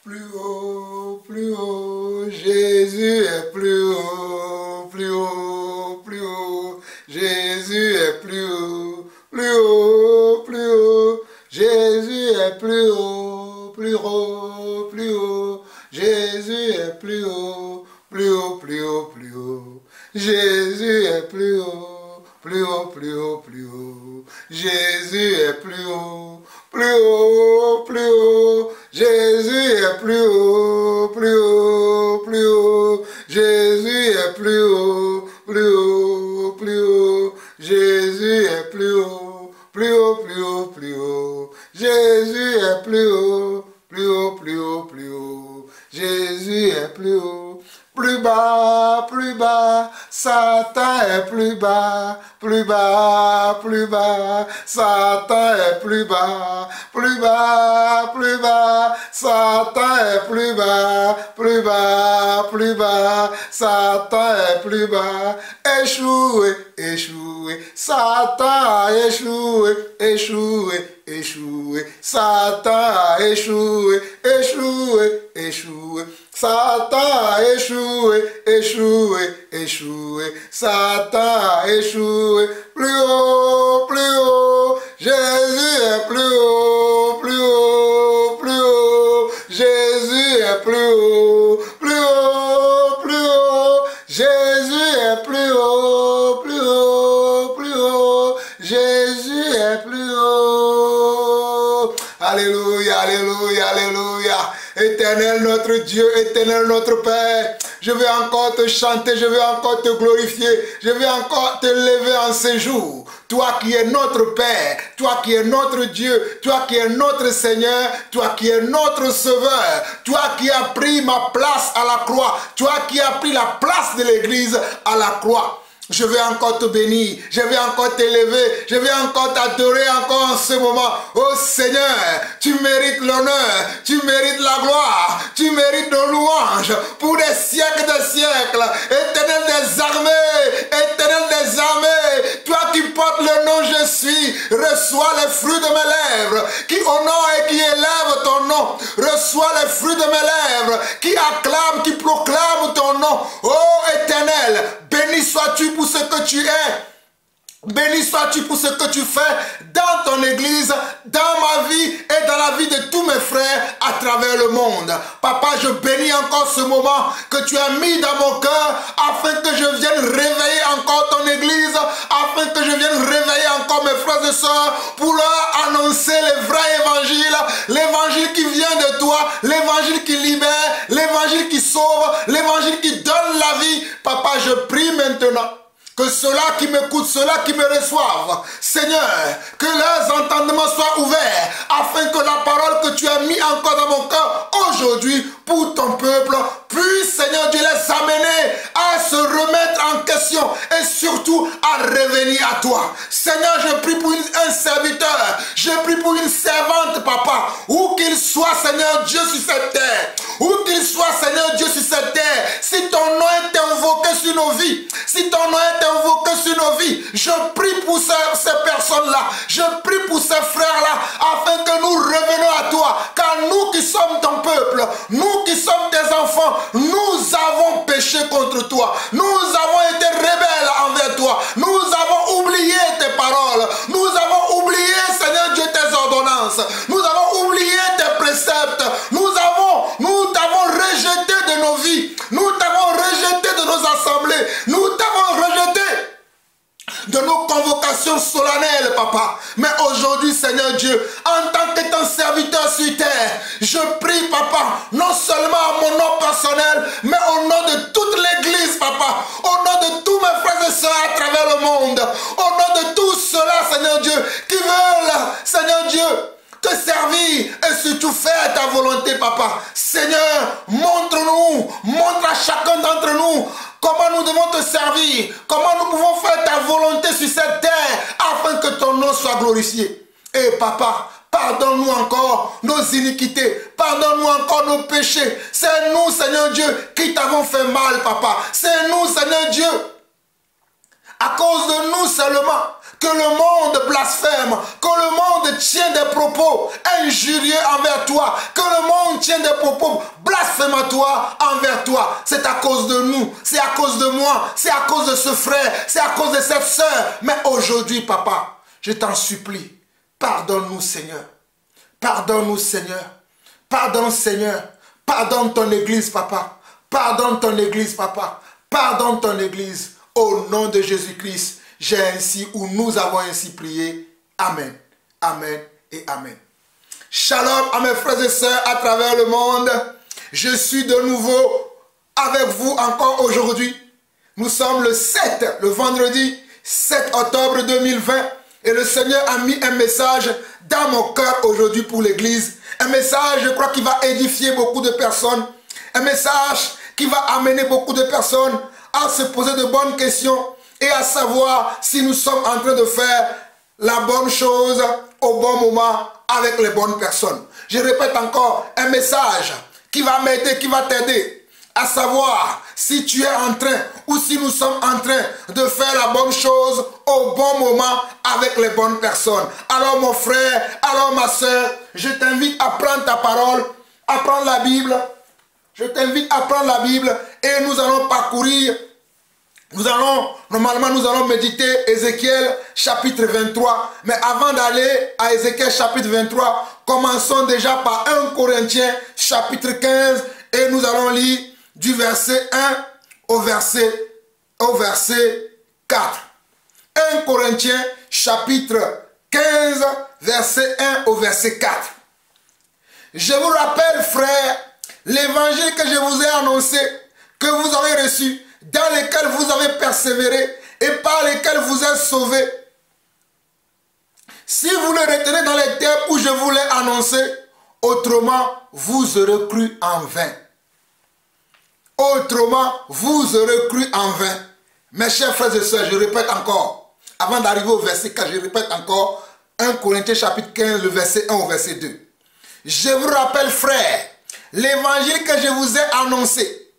Plus haut, plus haut, Jésus est plus haut, plus haut, plus haut, Jésus est plus haut, plus haut, plus haut, Jésus est plus haut, plus haut, plus haut, Jésus est plus haut, plus haut, plus haut, plus haut, Jésus est plus haut, plus haut, plus haut, plus haut, Jésus est plus haut, plus haut, plus haut, Jésus est plus haut, plus haut, plus haut, Jésus est plus haut, plus haut, plus haut, Jésus est plus haut, plus haut, plus haut, plus haut, Jésus est plus haut, plus haut, plus haut, plus haut, Jésus est plus haut. Plus bas, Satan est plus bas, plus bas, plus bas, Satan est plus bas, plus bas, plus bas, Satan est plus bas, plus bas, plus bas, Satan est plus bas, échoué, échoué, Satan a échoué, échoué, échoué, Satan a échoué, échoué, échoué, Satan a échoué, échoué, échoué, Satan a échoué, plus haut, Jésus est plus haut, plus haut, plus haut, Jésus est plus haut, plus haut, plus haut, Jésus est plus haut, plus haut, plus haut, Jésus est plus haut. Alléluia, alléluia, alléluia. Éternel notre Dieu, éternel notre Père, je vais encore te chanter, je vais encore te glorifier, je vais encore te lever en ce jour. Toi qui es notre Père, toi qui es notre Dieu, toi qui es notre Seigneur, toi qui es notre Sauveur, toi qui as pris ma place à la croix, toi qui as pris la place de l'Église à la croix. Je vais encore te bénir, je vais encore t'élever, je vais encore t'adorer encore en ce moment. Oh Seigneur, tu mérites l'honneur, tu mérites la gloire, tu mérites nos louanges pour des siècles, éternel des armées, toi qui portes le nom je suis, reçois les fruits de mes lèvres, qui honore et qui élève ton nom, reçois les fruits de mes lèvres, qui acclame, qui proclame ton nom. Oh éternel, béni sois-tu pour ce que tu es. Béni sois-tu pour ce que tu fais dans ton église, dans ma vie et dans la vie de tous mes frères à travers le monde. Papa, je bénis encore ce moment que tu as mis dans mon cœur afin que je vienne réveiller encore ton église, afin que je vienne réveiller encore mes frères et sœurs pour leur annoncer le vrai évangile, l'évangile qui vient de toi, l'évangile qui libère, l'évangile qui sauve, l'évangile qui donne la vie. Papa, je prie maintenant que ceux-là qui m'écoutent, ceux-là qui me reçoivent, Seigneur, que leurs entendements soient ouverts, afin que la parole que tu as mis encore dans mon cœur aujourd'hui pour ton peuple puisse, Seigneur Dieu, les amener à se remettre en question et surtout à revenir à toi. Seigneur, je prie pour un serviteur, je prie pour une servante, Papa, où qu'il soit, Seigneur Dieu, sur cette terre, où qu'il soit, Seigneur Dieu, sur cette terre, si ton nom est invoqué sur nos vies, si ton nom est invoqué sur nos vies, je prie pour ces personnes-là, je prie pour ces frères-là, afin que nous revenions à toi, car nous qui sommes ton peuple, nous qui sommes tes enfants, nous avons péché contre toi, nous avons été rebelles envers toi, nous avons oublié tes paroles, nous avons oublié, Seigneur Dieu, tes ordonnances, nous avons oublié tes préceptes, nous t'avons rejeté de nos vies, nous t'avons rejeté de nos assemblées, nous t'avons rejeté de nos convocations solennelles, Papa. Mais aujourd'hui, Seigneur Dieu, en tant que ton serviteur sur terre, je prie, Papa, non seulement à mon nom personnel, mais au nom de toute l'église, Papa, au nom de tous mes frères et sœurs à travers le monde, au nom de tous ceux-là, Seigneur Dieu, qui veulent, Seigneur Dieu, te servir et surtout faire ta volonté, Papa. Seigneur, montre-nous, montre à chacun d'entre nous comment nous devons te servir, comment nous pouvons faire ta volonté sur cette terre afin que ton nom soit glorifié. Et Papa, pardonne-nous encore nos iniquités, pardonne-nous encore nos péchés. C'est nous, Seigneur Dieu, qui t'avons fait mal, Papa. C'est nous, Seigneur Dieu, à cause de nous seulement que le monde blasphème, que le monde tient des propos injurieux envers toi, que le monde tient des propos blasphématoires envers toi. C'est à cause de nous, c'est à cause de moi, c'est à cause de ce frère, c'est à cause de cette sœur. Mais aujourd'hui, papa, je t'en supplie, pardonne-nous, Seigneur. Pardonne-nous, Seigneur. Pardonne, Seigneur. Pardonne ton église, papa. Pardonne ton église, papa. Pardonne ton église. Au nom de Jésus-Christ, j'ai ainsi, ou nous avons ainsi prié. Amen. Amen et Amen. Shalom à mes frères et sœurs à travers le monde. Je suis de nouveau avec vous encore aujourd'hui. Nous sommes le vendredi 7 octobre 2020. Et le Seigneur a mis un message dans mon cœur aujourd'hui pour l'église. Un message, je crois, qui va édifier beaucoup de personnes. Un message qui va amener beaucoup de personnes à se poser de bonnes questions et à savoir si nous sommes en train de faire la bonne chose au bon moment avec les bonnes personnes. Je répète encore, un message qui va m'aider, qui va t'aider à savoir si tu es en train ou si nous sommes en train de faire la bonne chose au bon moment avec les bonnes personnes. Alors mon frère, alors ma soeur, je t'invite à prendre ta parole, à prendre la Bible. Je t'invite à prendre la Bible et nous allons parcourir. Normalement nous allons méditer Ézéchiel chapitre 23. Mais avant d'aller à Ézéchiel chapitre 23, commençons déjà par 1 Corinthiens chapitre 15 et nous allons lire du verset 1 au verset 4. 1 Corinthiens chapitre 15, verset 1 au verset 4. Je vous rappelle, frères, l'évangile que je vous ai annoncé, que vous avez reçu, dans lequel vous avez persévéré et par lequel vous êtes sauvés. Si vous le retenez dans les termes où je vous l'ai annoncé, autrement vous aurez cru en vain. Autrement, vous aurez cru en vain. Mes chers frères et sœurs, je répète encore, avant d'arriver au verset 4, je répète encore, 1 Corinthiens chapitre 15, le verset 1 au verset 2. Je vous rappelle, frères, l'évangile que je vous ai annoncé,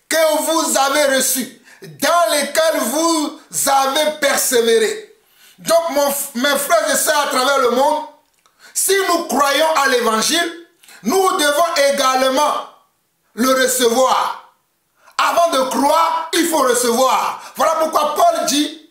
que vous avez reçu, dans lequel vous avez persévéré. Donc, mes frères et sœurs à travers le monde, si nous croyons à l'évangile, nous devons également le recevoir. Avant de croire, il faut recevoir. Voilà pourquoi Paul dit,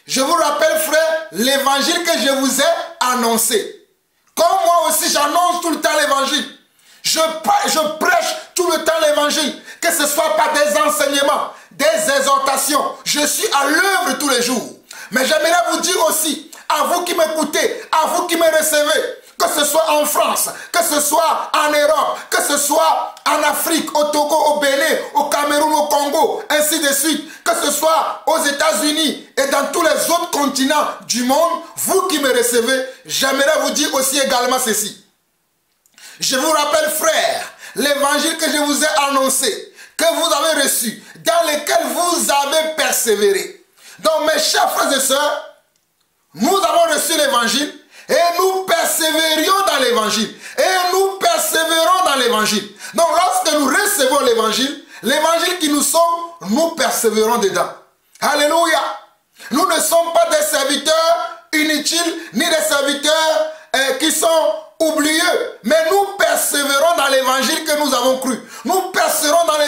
je vous rappelle, frère, l'évangile que je vous ai annoncé. Comme moi aussi, j'annonce tout le temps l'évangile. Je prêche tout le temps l'évangile. Que ce soit par des enseignements, des exhortations. Je suis à l'œuvre tous les jours. Mais j'aimerais vous dire aussi, à vous qui m'écoutez, à vous qui me recevez, que ce soit en France, que ce soit en Europe, que ce soit en Afrique, au Togo, au Bénin, au Cameroun, au Congo, ainsi de suite, que ce soit aux États-Unis et dans tous les autres continents du monde, vous qui me recevez, j'aimerais vous dire aussi également ceci. Je vous rappelle, frères, l'évangile que je vous ai annoncé, que vous avez reçu, dans lequel vous avez persévéré. Donc, mes chers frères et sœurs, nous avons reçu l'évangile et nous persévérions dans l'évangile. Et nous persévérons dans l'évangile. Donc, lorsque nous recevons l'évangile, l'évangile qui nous sauve, nous persévérons dedans. Alléluia. Nous ne sommes pas des serviteurs inutiles, ni des serviteurs qui sont oublieux, mais nous persévérons dans l'évangile que nous avons cru. Nous persévérons dans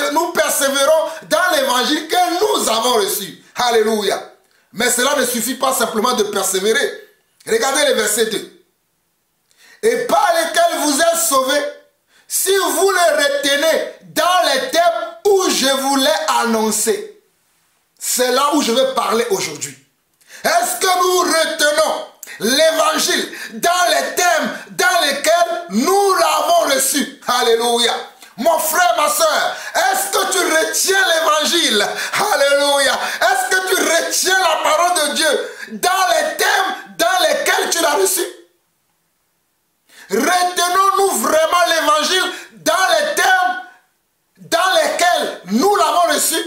l'évangile que nous avons reçu. Alléluia. Mais cela ne suffit pas simplement de persévérer. Regardez le verset 2. Et par lequel vous êtes sauvés, si vous le retenez dans les thèmes où je vous l'ai annoncé. C'est là où je vais parler aujourd'hui. Est-ce que nous retenons l'évangile dans les thèmes dans lesquels nous l'avons reçu? Alléluia. Mon frère, ma soeur, est-ce que tu retiens l'évangile? Alléluia. Est-ce que tu retiens la parole de Dieu dans les thèmes dans lesquels tu l'as reçu? Retenons-nous vraiment l'évangile dans les thèmes dans lesquels nous l'avons reçu?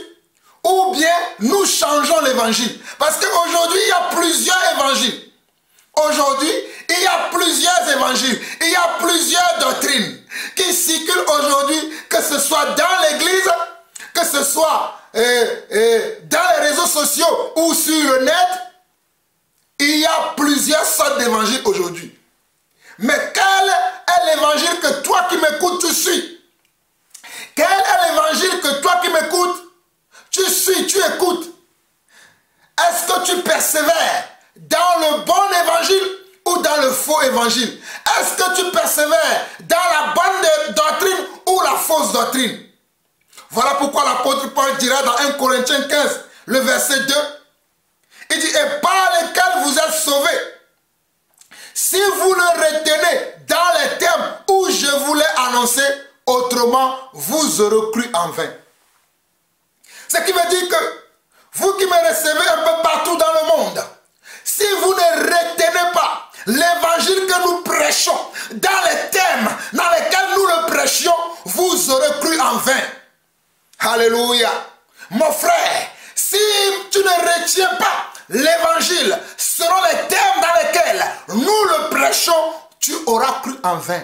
Ou bien nous changeons l'évangile? Parce qu'aujourd'hui, il y a plusieurs évangiles. Aujourd'hui, il y a plusieurs évangiles, il y a plusieurs doctrines qui circulent aujourd'hui, que ce soit dans l'église, que ce soit dans les réseaux sociaux ou sur le net. Il y a plusieurs sortes d'évangiles aujourd'hui. Mais quel est l'évangile que toi qui m'écoutes, tu suis? Quel est l'évangile que toi qui m'écoutes, tu suis, tu écoutes? Est-ce que tu persévères dans le bon évangile ou dans le faux évangile? Est-ce que tu persévères dans la bonne doctrine ou la fausse doctrine? Voilà pourquoi l'apôtre Paul dira dans 1 Corinthiens 15, le verset 2, il dit, et par lesquels vous êtes sauvés, si vous le retenez dans les termes où je vous l'ai annoncé, autrement vous aurez cru en vain. Ce qui veut dire que vous qui me recevez un peu partout dans le monde, si vous ne retenez pas l'évangile que nous prêchons dans les thèmes dans lesquels nous le prêchions, vous aurez cru en vain. Alléluia. Mon frère, si tu ne retiens pas l'évangile selon les thèmes dans lesquels nous le prêchons, tu auras cru en vain.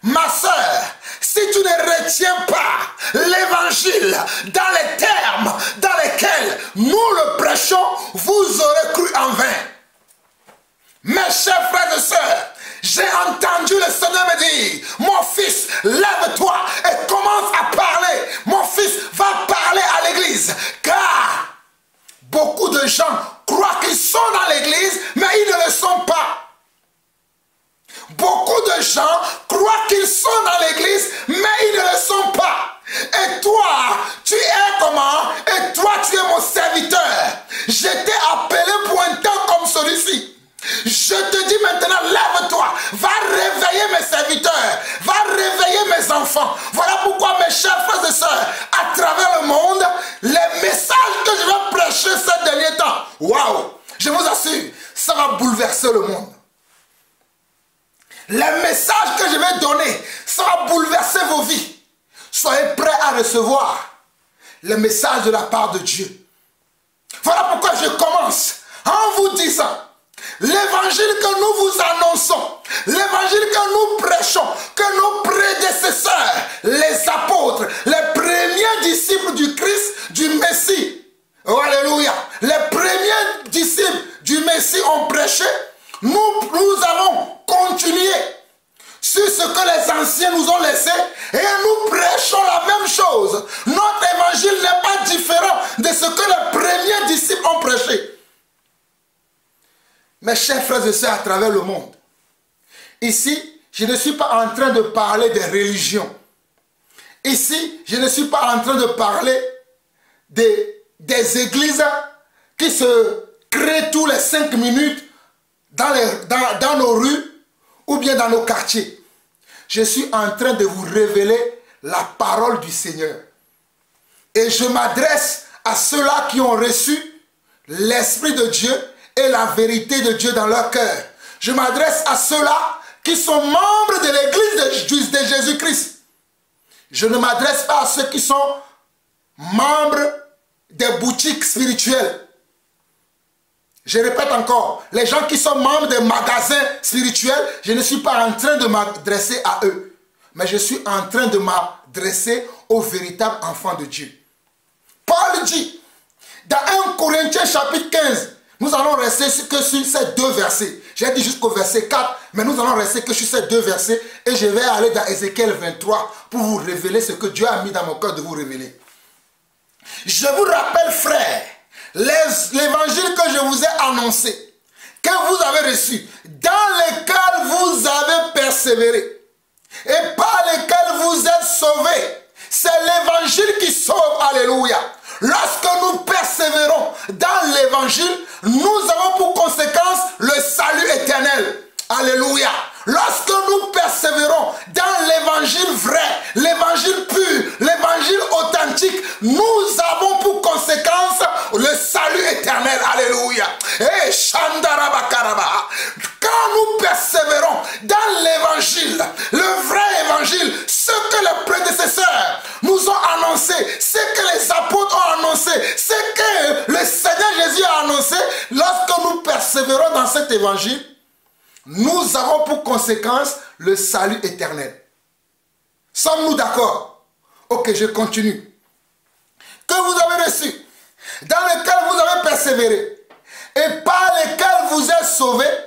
Ma soeur, si tu ne retiens pas l'évangile dans les termes dans lesquels nous le prêchons, vous aurez cru en vain. Mes chers frères et sœurs, j'ai entendu le Seigneur me dire, mon fils, lève-toi et commence à parler. Mon fils va parler à l'église, car beaucoup de gens croient qu'ils sont dans l'église, mais ils ne le sont pas. Beaucoup de gens croient qu'ils sont dans l'église, mais ils ne le sont pas. Et toi, tu es comment? Et toi, tu es mon serviteur. Je t'ai appelé pour un temps comme celui-ci. Je te dis maintenant, lève-toi, va réveiller mes serviteurs, va réveiller mes enfants. Voilà pourquoi, mes chers frères et sœurs, à travers le monde, les messages que je vais prêcher ces derniers temps, waouh, je vous assure, ça va bouleverser le monde. Les messages que je vais donner, ça va bouleverser vos vies. Soyez prêts à recevoir les messages de la part de Dieu. Voilà pourquoi je commence en vous disant, l'évangile que nous vous annonçons, l'évangile que nous prêchons, que nos prédécesseurs, les apôtres, les premiers disciples du Christ, du Messie, oh, alléluia, les premiers disciples du Messie ont prêché, nous avons continué sur ce que les anciens nous ont laissé et nous prêchons la même chose. Notre évangile n'est pas différent de ce que les premiers disciples ont prêché. Mes chers frères et sœurs à travers le monde, ici, je ne suis pas en train de parler des religions. Ici, je ne suis pas en train de parler des églises qui se créent tous les 5 minutes dans nos rues ou bien dans nos quartiers. Je suis en train de vous révéler la parole du Seigneur. Et je m'adresse à ceux-là qui ont reçu l'Esprit de Dieu et la vérité de Dieu dans leur cœur. Je m'adresse à ceux-là qui sont membres de l'église de Jésus-Christ. Je ne m'adresse pas à ceux qui sont membres des boutiques spirituelles. Je répète encore, les gens qui sont membres des magasins spirituels, je ne suis pas en train de m'adresser à eux. Mais je suis en train de m'adresser aux véritables enfants de Dieu. Paul dit, dans 1 Corinthiens chapitre 15, nous allons rester que sur ces 2 versets. J'ai dit jusqu'au verset 4, mais nous allons rester que sur ces 2 versets. Et je vais aller dans Ézéchiel 23 pour vous révéler ce que Dieu a mis dans mon cœur de vous révéler. Je vous rappelle, frères, l'évangile que je vous ai annoncé, que vous avez reçu, dans lequel vous avez persévéré, et par lequel vous êtes sauvés. C'est l'évangile qui sauve, alléluia. Lorsque nous persévérons dans l'évangile, nous avons pour conséquence le salut éternel. Alléluia. Lorsque nous persévérons dans l'évangile vrai, l'évangile pur, l'évangile authentique, nous avons pour conséquence le salut éternel. Alléluia. Et Shandarabakaraba. Quand nous persévérons dans l'évangile, le vrai évangile, ce que les prédécesseurs nous ont annoncé, ce que les apôtres ont annoncé, ce que le Seigneur Jésus a annoncé, lorsque nous persévérons dans cet évangile, nous avons pour conséquence le salut éternel. Sommes-nous d'accord? Ok, je continue. Que vous avez reçu, dans lequel vous avez persévéré, et par lesquels vous êtes sauvés,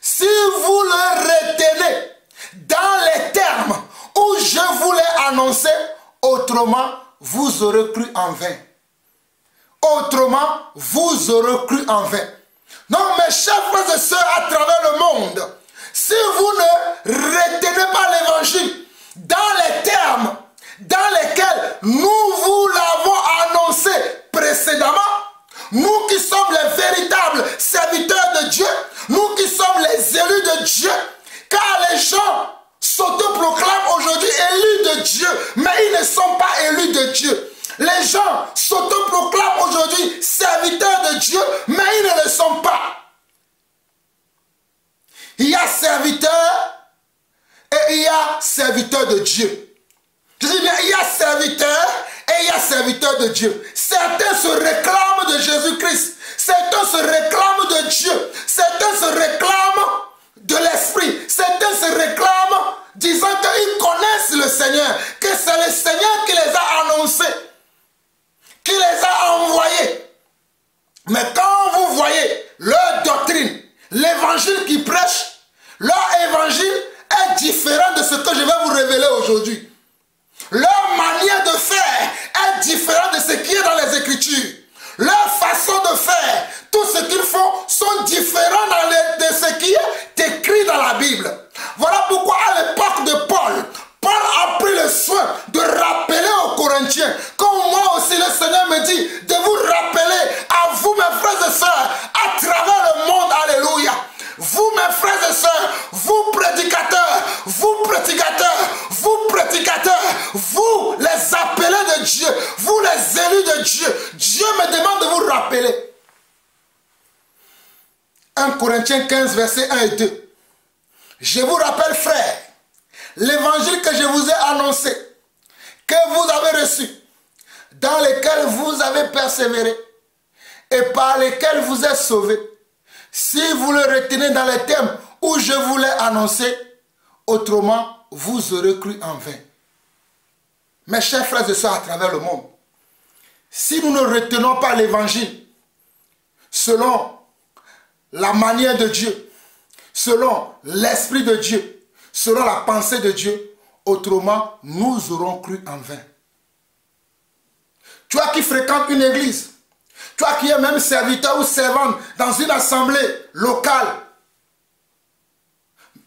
si vous le retenez dans les termes où je vous l'ai annoncé, autrement, vous aurez cru en vain. Autrement, vous aurez cru en vain. Non, mes chers frères et sœurs à travers le monde, si vous ne retenez pas l'évangile dans les termes dans lesquels nous vous l'avons annoncé précédemment, nous qui sommes les véritables serviteurs de Dieu, nous qui sommes les élus de Dieu, car les gens s'autoproclament aujourd'hui élus de Dieu, mais ils ne sont pas élus de Dieu. Les gens s'autoproclament aujourd'hui serviteurs de Dieu, mais ils ne le sont pas. Il y a serviteurs et il y a serviteurs de Dieu. Je dis bien, il y a serviteurs et il y a serviteurs de Dieu. Certains se réclament de Jésus-Christ. Certains se réclament de Dieu. Certains se réclament de l'Esprit. Certains se réclament disant qu'ils connaissent le Seigneur, que c'est le Seigneur qui les a annoncés, qui les a envoyés. Mais quand vous voyez leur doctrine, l'évangile qu'ils prêchent, leur évangile est différent de ce que je vais vous révéler aujourd'hui. Leur manière de faire est différente de ce qui est dans les Écritures. Leur façon de faire, tout ce qu'ils font sont différents de ce qui est écrit dans la Bible. Voilà pourquoi à l'époque de Paul, Paul a pris le soin de rappeler aux Corinthiens, comme moi aussi le Seigneur me dit, de vous rappeler à vous mes frères et sœurs, à travers le monde, alléluia. Vous mes frères et sœurs, vous prédicateurs, vous les appelés de Dieu, vous les élus de Dieu, Dieu me demande de vous rappeler. 1 Corinthiens 15, versets 1 et 2. Je vous rappelle, frères, l'évangile que je vous ai annoncé, que vous avez reçu, dans lequel vous avez persévéré, et par lequel vous êtes sauvés, si vous le retenez dans les termes où je vous l'ai annoncé, autrement, vous aurez cru en vain. Mes chers frères et sœurs à travers le monde, si nous ne retenons pas l'évangile selon la manière de Dieu, selon l'Esprit de Dieu, selon la pensée de Dieu, autrement, nous aurons cru en vain. Toi qui fréquentes une église, toi qui es même serviteur ou servante dans une assemblée locale,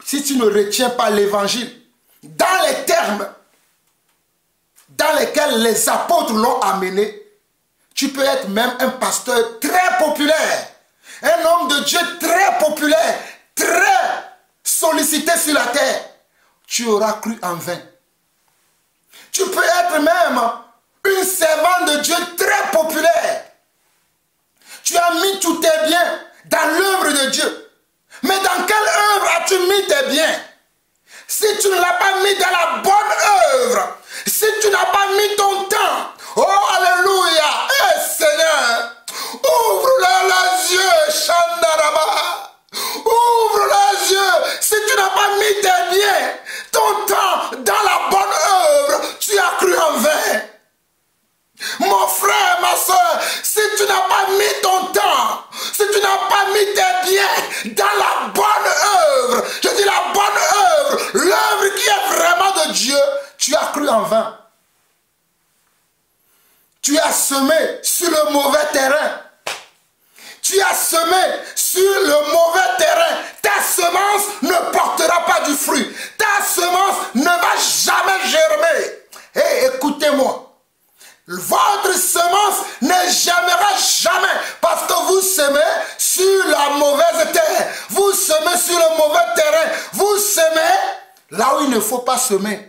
si tu ne retiens pas l'évangile dans les termes dans lesquels les apôtres l'ont amené, tu peux être même un pasteur très populaire, un homme de Dieu très populaire, très sollicité sur la terre. Tu auras cru en vain. Tu peux être même une servante de Dieu très populaire. Tu as mis tous tes biens dans l'œuvre de Dieu. Mais dans quelle œuvre as-tu mis tes biens? Si tu ne l'as pas mis dans la bonne œuvre, si tu n'as pas mis ton temps, oh alléluia, Seigneur, ouvre-leur les yeux, Shandaraba, ouvre les yeux. Si tu n'as pas mis tes biens, ton temps dans la bonne œuvre, tu as cru en vain. Mon frère, ma soeur, si tu n'as pas mis ton temps, si tu n'as pas mis tes biens dans la bonne œuvre, je dis la bonne œuvre, l'œuvre qui est vraiment de Dieu, tu as cru en vain. Tu as semé sur le mauvais terrain. Tu as semé sur le mauvais terrain. Ta semence ne portera pas du fruit. Ta semence ne va jamais germer. Hé, écoutez-moi. Votre semence ne germera jamais parce que vous semez sur la mauvaise terre. Vous semez sur le mauvais terrain. Vous semez là où il ne faut pas semer.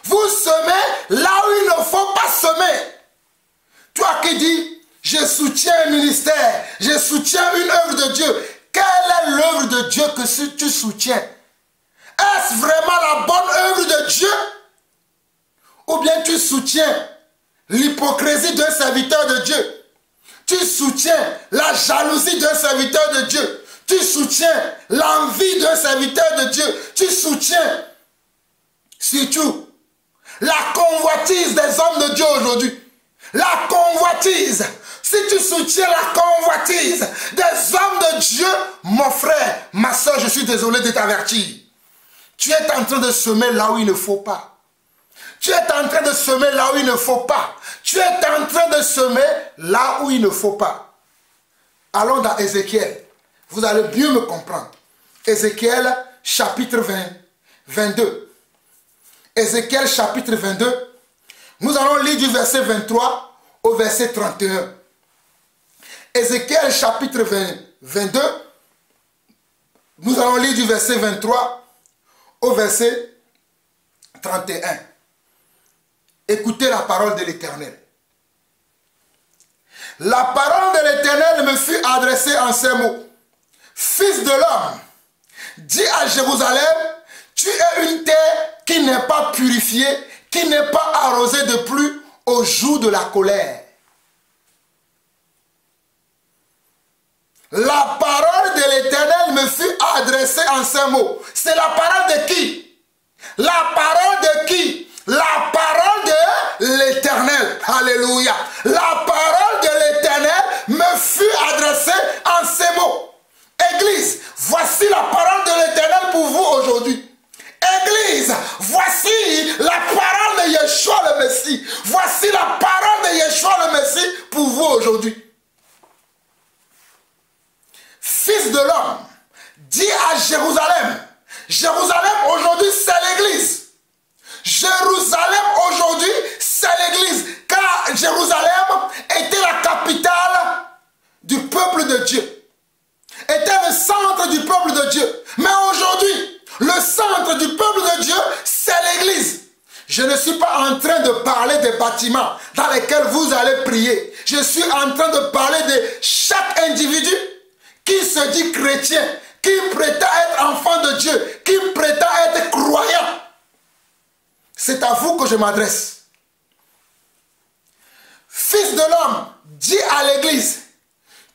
Vous semez là où il ne faut pas semer. Toi qui dis, je soutiens un ministère, je soutiens une œuvre de Dieu. Quelle est l'œuvre de Dieu que tu soutiens? Est-ce vraiment la bonne œuvre de Dieu? Ou bien tu soutiens l'hypocrisie d'un serviteur de Dieu? Tu soutiens la jalousie d'un serviteur de Dieu? Tu soutiens l'envie d'un serviteur de Dieu? Tu soutiens surtout la convoitise des hommes de Dieu aujourd'hui? La convoitise si tu soutiens la convoitise des hommes de Dieu, mon frère, ma soeur, je suis désolé de t'avertir. Tu es en train de semer là où il ne faut pas. Tu es en train de semer là où il ne faut pas. Tu es en train de semer là où il ne faut pas. Allons dans Ézéchiel. Vous allez mieux me comprendre. Ézéchiel chapitre 22. Ézéchiel chapitre 22. Nous allons lire du verset 23 au verset 31. Ézéchiel chapitre 22. Nous allons lire du verset 23 au verset 31. Écoutez la parole de l'Éternel. La parole de l'Éternel me fut adressée en ces mots. Fils de l'homme, dis à Jérusalem, tu es une terre qui n'est pas purifiée, qui n'est pas arrosée de pluie au jour de la colère. La parole de l'Éternel me fut adressée en ces mots. C'est la parole de qui? La parole de qui? La parole de l'Éternel. Alléluia. La parole de l'Éternel me fut adressée en ces mots. Église, voici la parole de l'Éternel pour vous aujourd'hui. Église, voici la parole de Yeshua le Messie. Voici la parole de Yeshua le Messie pour vous aujourd'hui. Fils de l'homme, dis à Jérusalem. Jérusalem aujourd'hui c'est l'église. Jérusalem aujourd'hui c'est l'église. Car Jérusalem était la capitale du peuple de Dieu. Était le centre du peuple de Dieu. Mais aujourd'hui, le centre du peuple de Dieu, c'est l'église. Je ne suis pas en train de parler des bâtiments dans lesquels vous allez prier. Je suis en train de parler de chaque individu qui se dit chrétien, qui prétend être enfant de Dieu, qui prétend être croyant. C'est à vous que je m'adresse. Fils de l'homme, dis à l'église,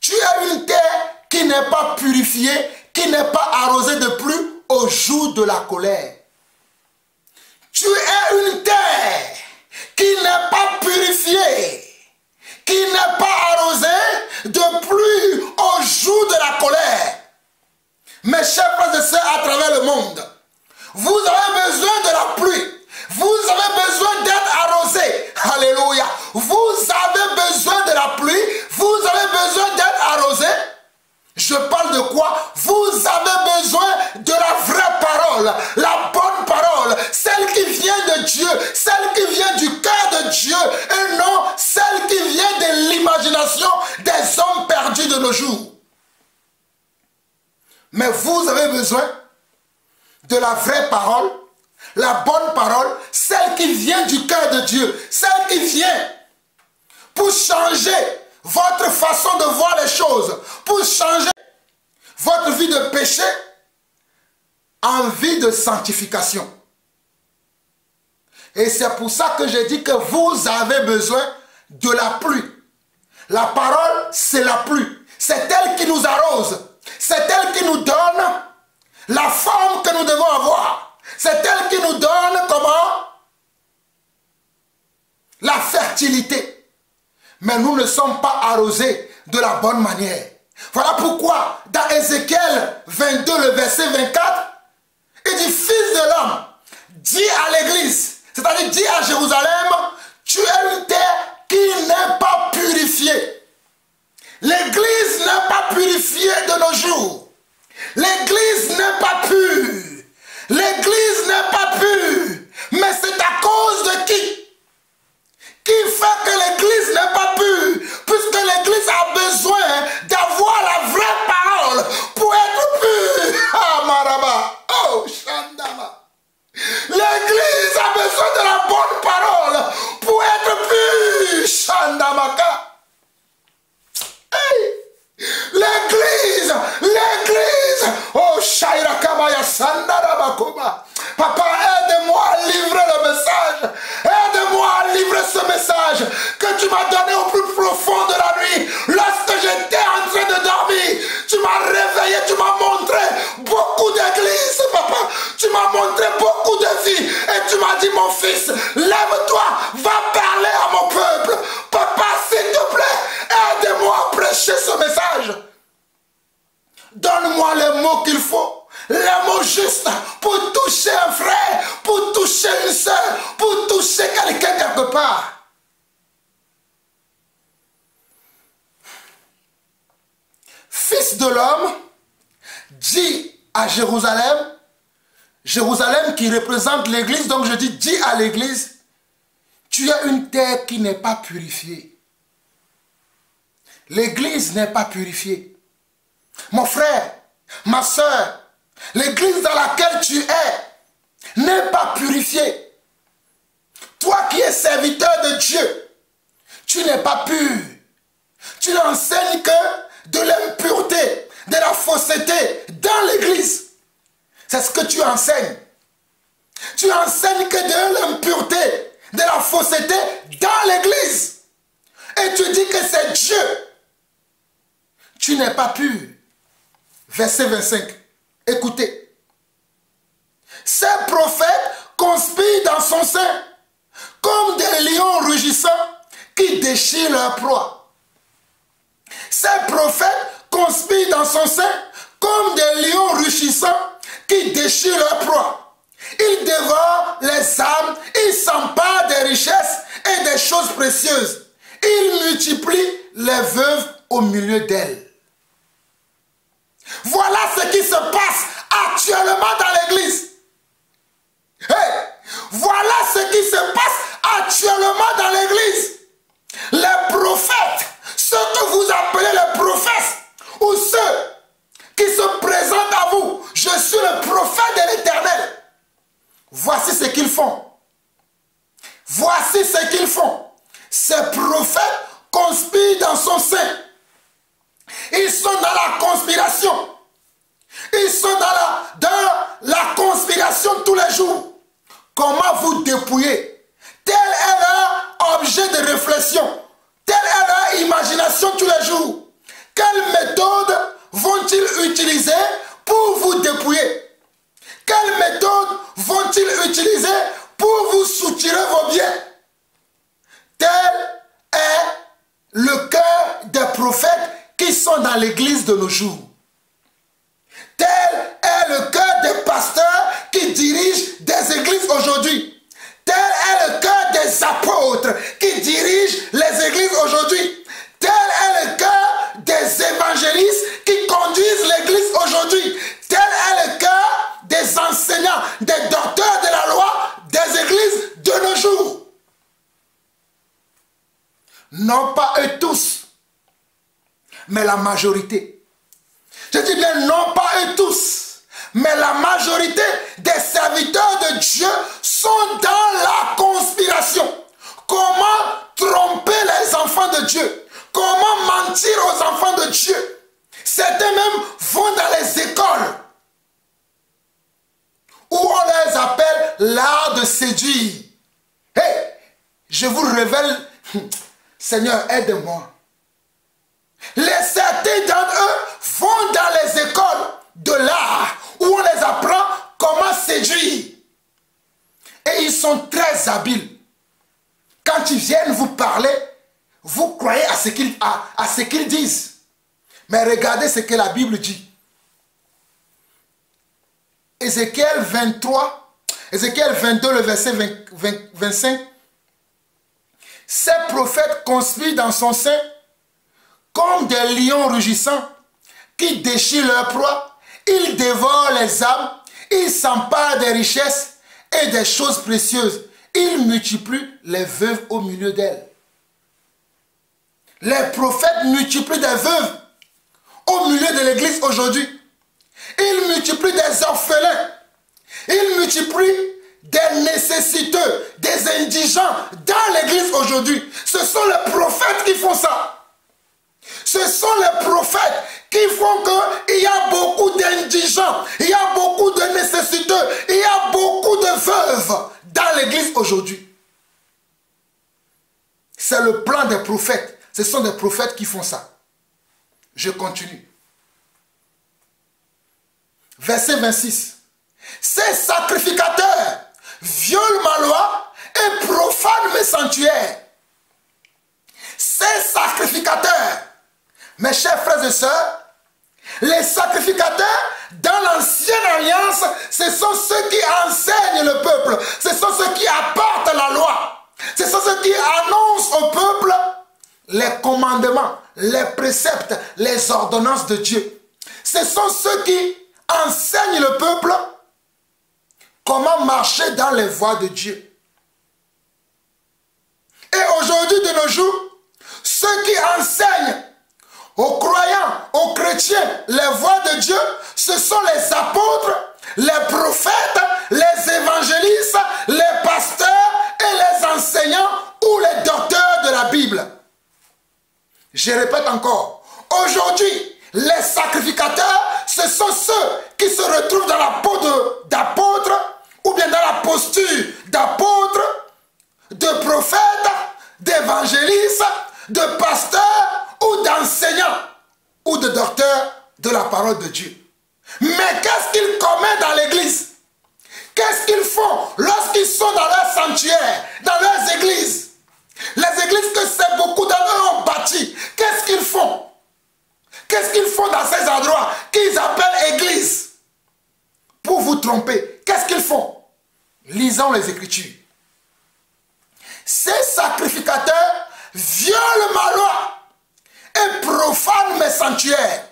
tu es une terre qui n'est pas purifiée, qui n'est pas arrosée de pluie au jour de la colère. Tu es une terre qui n'est pas purifiée, qui n'est pas arrosée de pluie au jour de la colère. Mes chers frères et sœurs à travers le monde, vous avez besoin de la pluie. Vous avez besoin d'être arrosé. Alléluia. Vous avez besoin de la pluie. Vous avez besoin d'être arrosé. Je parle de quoi? Vous avez besoin de la vraie parole, la bonne parole, celle qui vient de Dieu, celle qui vient du cœur de Dieu, et non celle qui vient de l'imagination des hommes perdus de nos jours. Mais vous avez besoin de la vraie parole, la bonne parole, celle qui vient du cœur de Dieu, celle qui vient pour changer votre façon de voir les choses, pour changer votre vie de péché en vie de sanctification. Et c'est pour ça que je dis que vous avez besoin de la pluie. La parole, c'est la pluie. C'est elle qui nous arrose. C'est elle qui nous donne la forme que nous devons avoir. C'est elle qui nous donne comment? La fertilité. Mais nous ne sommes pas arrosés de la bonne manière. Voilà pourquoi dans Ézéchiel 22, le verset 24, il dit, fils de l'homme, dis à l'église, c'est-à-dire dis à Jérusalem, tu es une terre qui n'est pas purifiée. L'église n'est pas purifiée de nos jours. L'église n'est pas pure. L'église n'est pas pure. Mais c'est à cause de qui? Qui fait que l'église n'est pas pure? Puisque l'église a besoin d'avoir la vraie parole pour être pure. Ah, Maraba. Oh, Shandama. L'église a besoin de la bonne parole pour être pure. Shandamaka. Hey. L'église, oh Shaira Kamaya Sandarabakoba. Papa, aide-moi à livrer le message. Aide-moi à livrer ce message que tu m'as donné au plus profond de la nuit. Lorsque j'étais en train de dormir, tu m'as réveillé, tu m'as montré beaucoup d'églises, papa. Tu m'as montré beaucoup de vies et tu m'as dit, mon fils, lève-toi, va parler à mon peuple. Papa, s'il te plaît, aide une sœur pour toucher quelqu'un quelque part. Fils de l'homme dit à Jérusalem, Jérusalem qui représente l'église, donc je dis à l'église, tu as une terre qui n'est pas purifiée. L'église n'est pas purifiée. Mon frère, ma soeur, l'église dans laquelle tu es n'est pas purifiée. Toi qui es serviteur de Dieu, tu n'es pas pur. Tu n'enseignes que de l'impureté, de la fausseté dans l'église. C'est ce que tu enseignes. Tu enseignes que de l'impureté, de la fausseté dans l'église. Et tu dis que c'est Dieu. Tu n'es pas pur. Verset 25. Écoutez. Ces prophètes conspirent dans son sein comme des lions rugissants qui déchirent leur proie. Ces prophètes conspirent dans son sein comme des lions rugissants qui déchirent leur proie. Ils dévorent les âmes, ils s'emparent des richesses et des choses précieuses. Ils multiplient les veuves au milieu d'elles. Voilà ce qui se passe actuellement dans l'église. Hey, voilà ce qui se passe actuellement dans l'église. Les prophètes, ceux que vous appelez les prophètes, ou ceux qui se présentent à vous, je suis le prophète de l'Éternel. Voici ce qu'ils font. Voici ce qu'ils font. Ces prophètes conspirent dans son sein. Ils sont dans la conspiration. Ils sont dans la conspiration tous les jours. Comment vous dépouiller? Tel est leur objet de réflexion. Telle est leur imagination tous les jours. Quelle méthode vont-ils utiliser pour vous dépouiller? Quelle méthode vont-ils utiliser pour vous soutirer vos biens? Tel est le cœur des prophètes qui sont dans l'église de nos jours. Tel est le cœur des pasteurs qui dirigent des églises aujourd'hui. Tel est le cœur des apôtres qui dirigent les églises aujourd'hui. Tel est le cœur des évangélistes qui conduisent l'église aujourd'hui. Tel est le cœur des enseignants, des docteurs de la loi, des églises de nos jours. Non pas eux tous, mais la majorité. Je dis bien non pas eux tous, mais la majorité des serviteurs de Dieu sont dans la conspiration. Comment tromper les enfants de Dieu? Comment mentir aux enfants de Dieu? Certains même vont dans les écoles où on les appelle l'art de séduire. Hey, je vous révèle, Seigneur, aide-moi. Certains d'entre eux vont dans les écoles de l'art où on les apprend comment séduire. Et ils sont très habiles. Quand ils viennent vous parler, vous croyez à ce qu'ils disent. Mais regardez ce que la Bible dit. Ézéchiel 23, Ézéchiel 22, le verset 25. Ces prophètes conspirent dans son sein comme des lions rugissants qui déchirent leur proie. Ils dévorent les âmes, ils s'emparent des richesses et des choses précieuses. Ils multiplient les veuves au milieu d'elles. Les prophètes multiplient des veuves au milieu de l'église aujourd'hui. Ils multiplient des orphelins. Ils multiplient des nécessiteux, des indigents dans l'église aujourd'hui. Ce sont les prophètes qui font ça. Ce sont les prophètes qui font qu'il y a beaucoup d'indigents, il y a beaucoup de nécessiteux, il y a beaucoup de veuves dans l'église aujourd'hui. C'est le plan des prophètes. Ce sont des prophètes qui font ça. Je continue. Verset 26. Ces sacrificateurs violent ma loi et profanent mes sanctuaires. Ces sacrificateurs, mes chers frères et sœurs, les sacrificateurs dans l'ancienne alliance, ce sont ceux qui enseignent le peuple. Ce sont ceux qui apportent la loi. Ce sont ceux qui annoncent au peuple les commandements, les préceptes, les ordonnances de Dieu. Ce sont ceux qui enseignent le peuple comment marcher dans les voies de Dieu. Et aujourd'hui, de nos jours, ceux qui enseignent aux croyants, aux chrétiens, les voies de Dieu, ce sont les apôtres, les prophètes, les évangélistes, les pasteurs et les enseignants ou les docteurs de la Bible. Je répète encore, aujourd'hui, les sacrificateurs, ce sont ceux qui se retrouvent dans la peau d'apôtres ou bien dans la posture d'apôtres, de prophètes, d'évangélistes, de pasteurs ou d'enseignants ou de docteurs de la parole de Dieu. Mais qu'est-ce qu'ils commettent dans l'église? Qu'est-ce qu'ils font lorsqu'ils sont dans leur sanctuaire, dans leurs églises? Les églises que c'est beaucoup d'entre ont bâti, qu'est-ce qu'ils font? Qu'est-ce qu'ils font dans ces endroits qu'ils appellent église? Pour vous tromper, qu'est-ce qu'ils font? Lisons les Écritures. Ces sacrificateurs violent ma loi et profanent mes sanctuaires.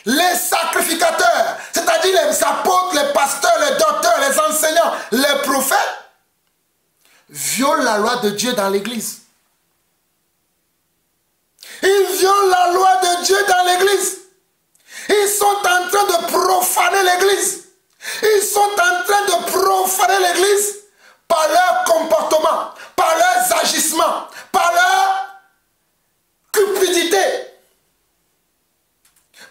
Les sacrificateurs, c'est-à-dire les apôtres, les pasteurs, les docteurs, les enseignants, les prophètes, violent la loi de Dieu dans l'église. Ils violent la loi de Dieu dans l'église. Ils sont en train de profaner l'église. Ils sont en train de profaner l'église par leur comportement, par leurs agissements, par leur cupidité.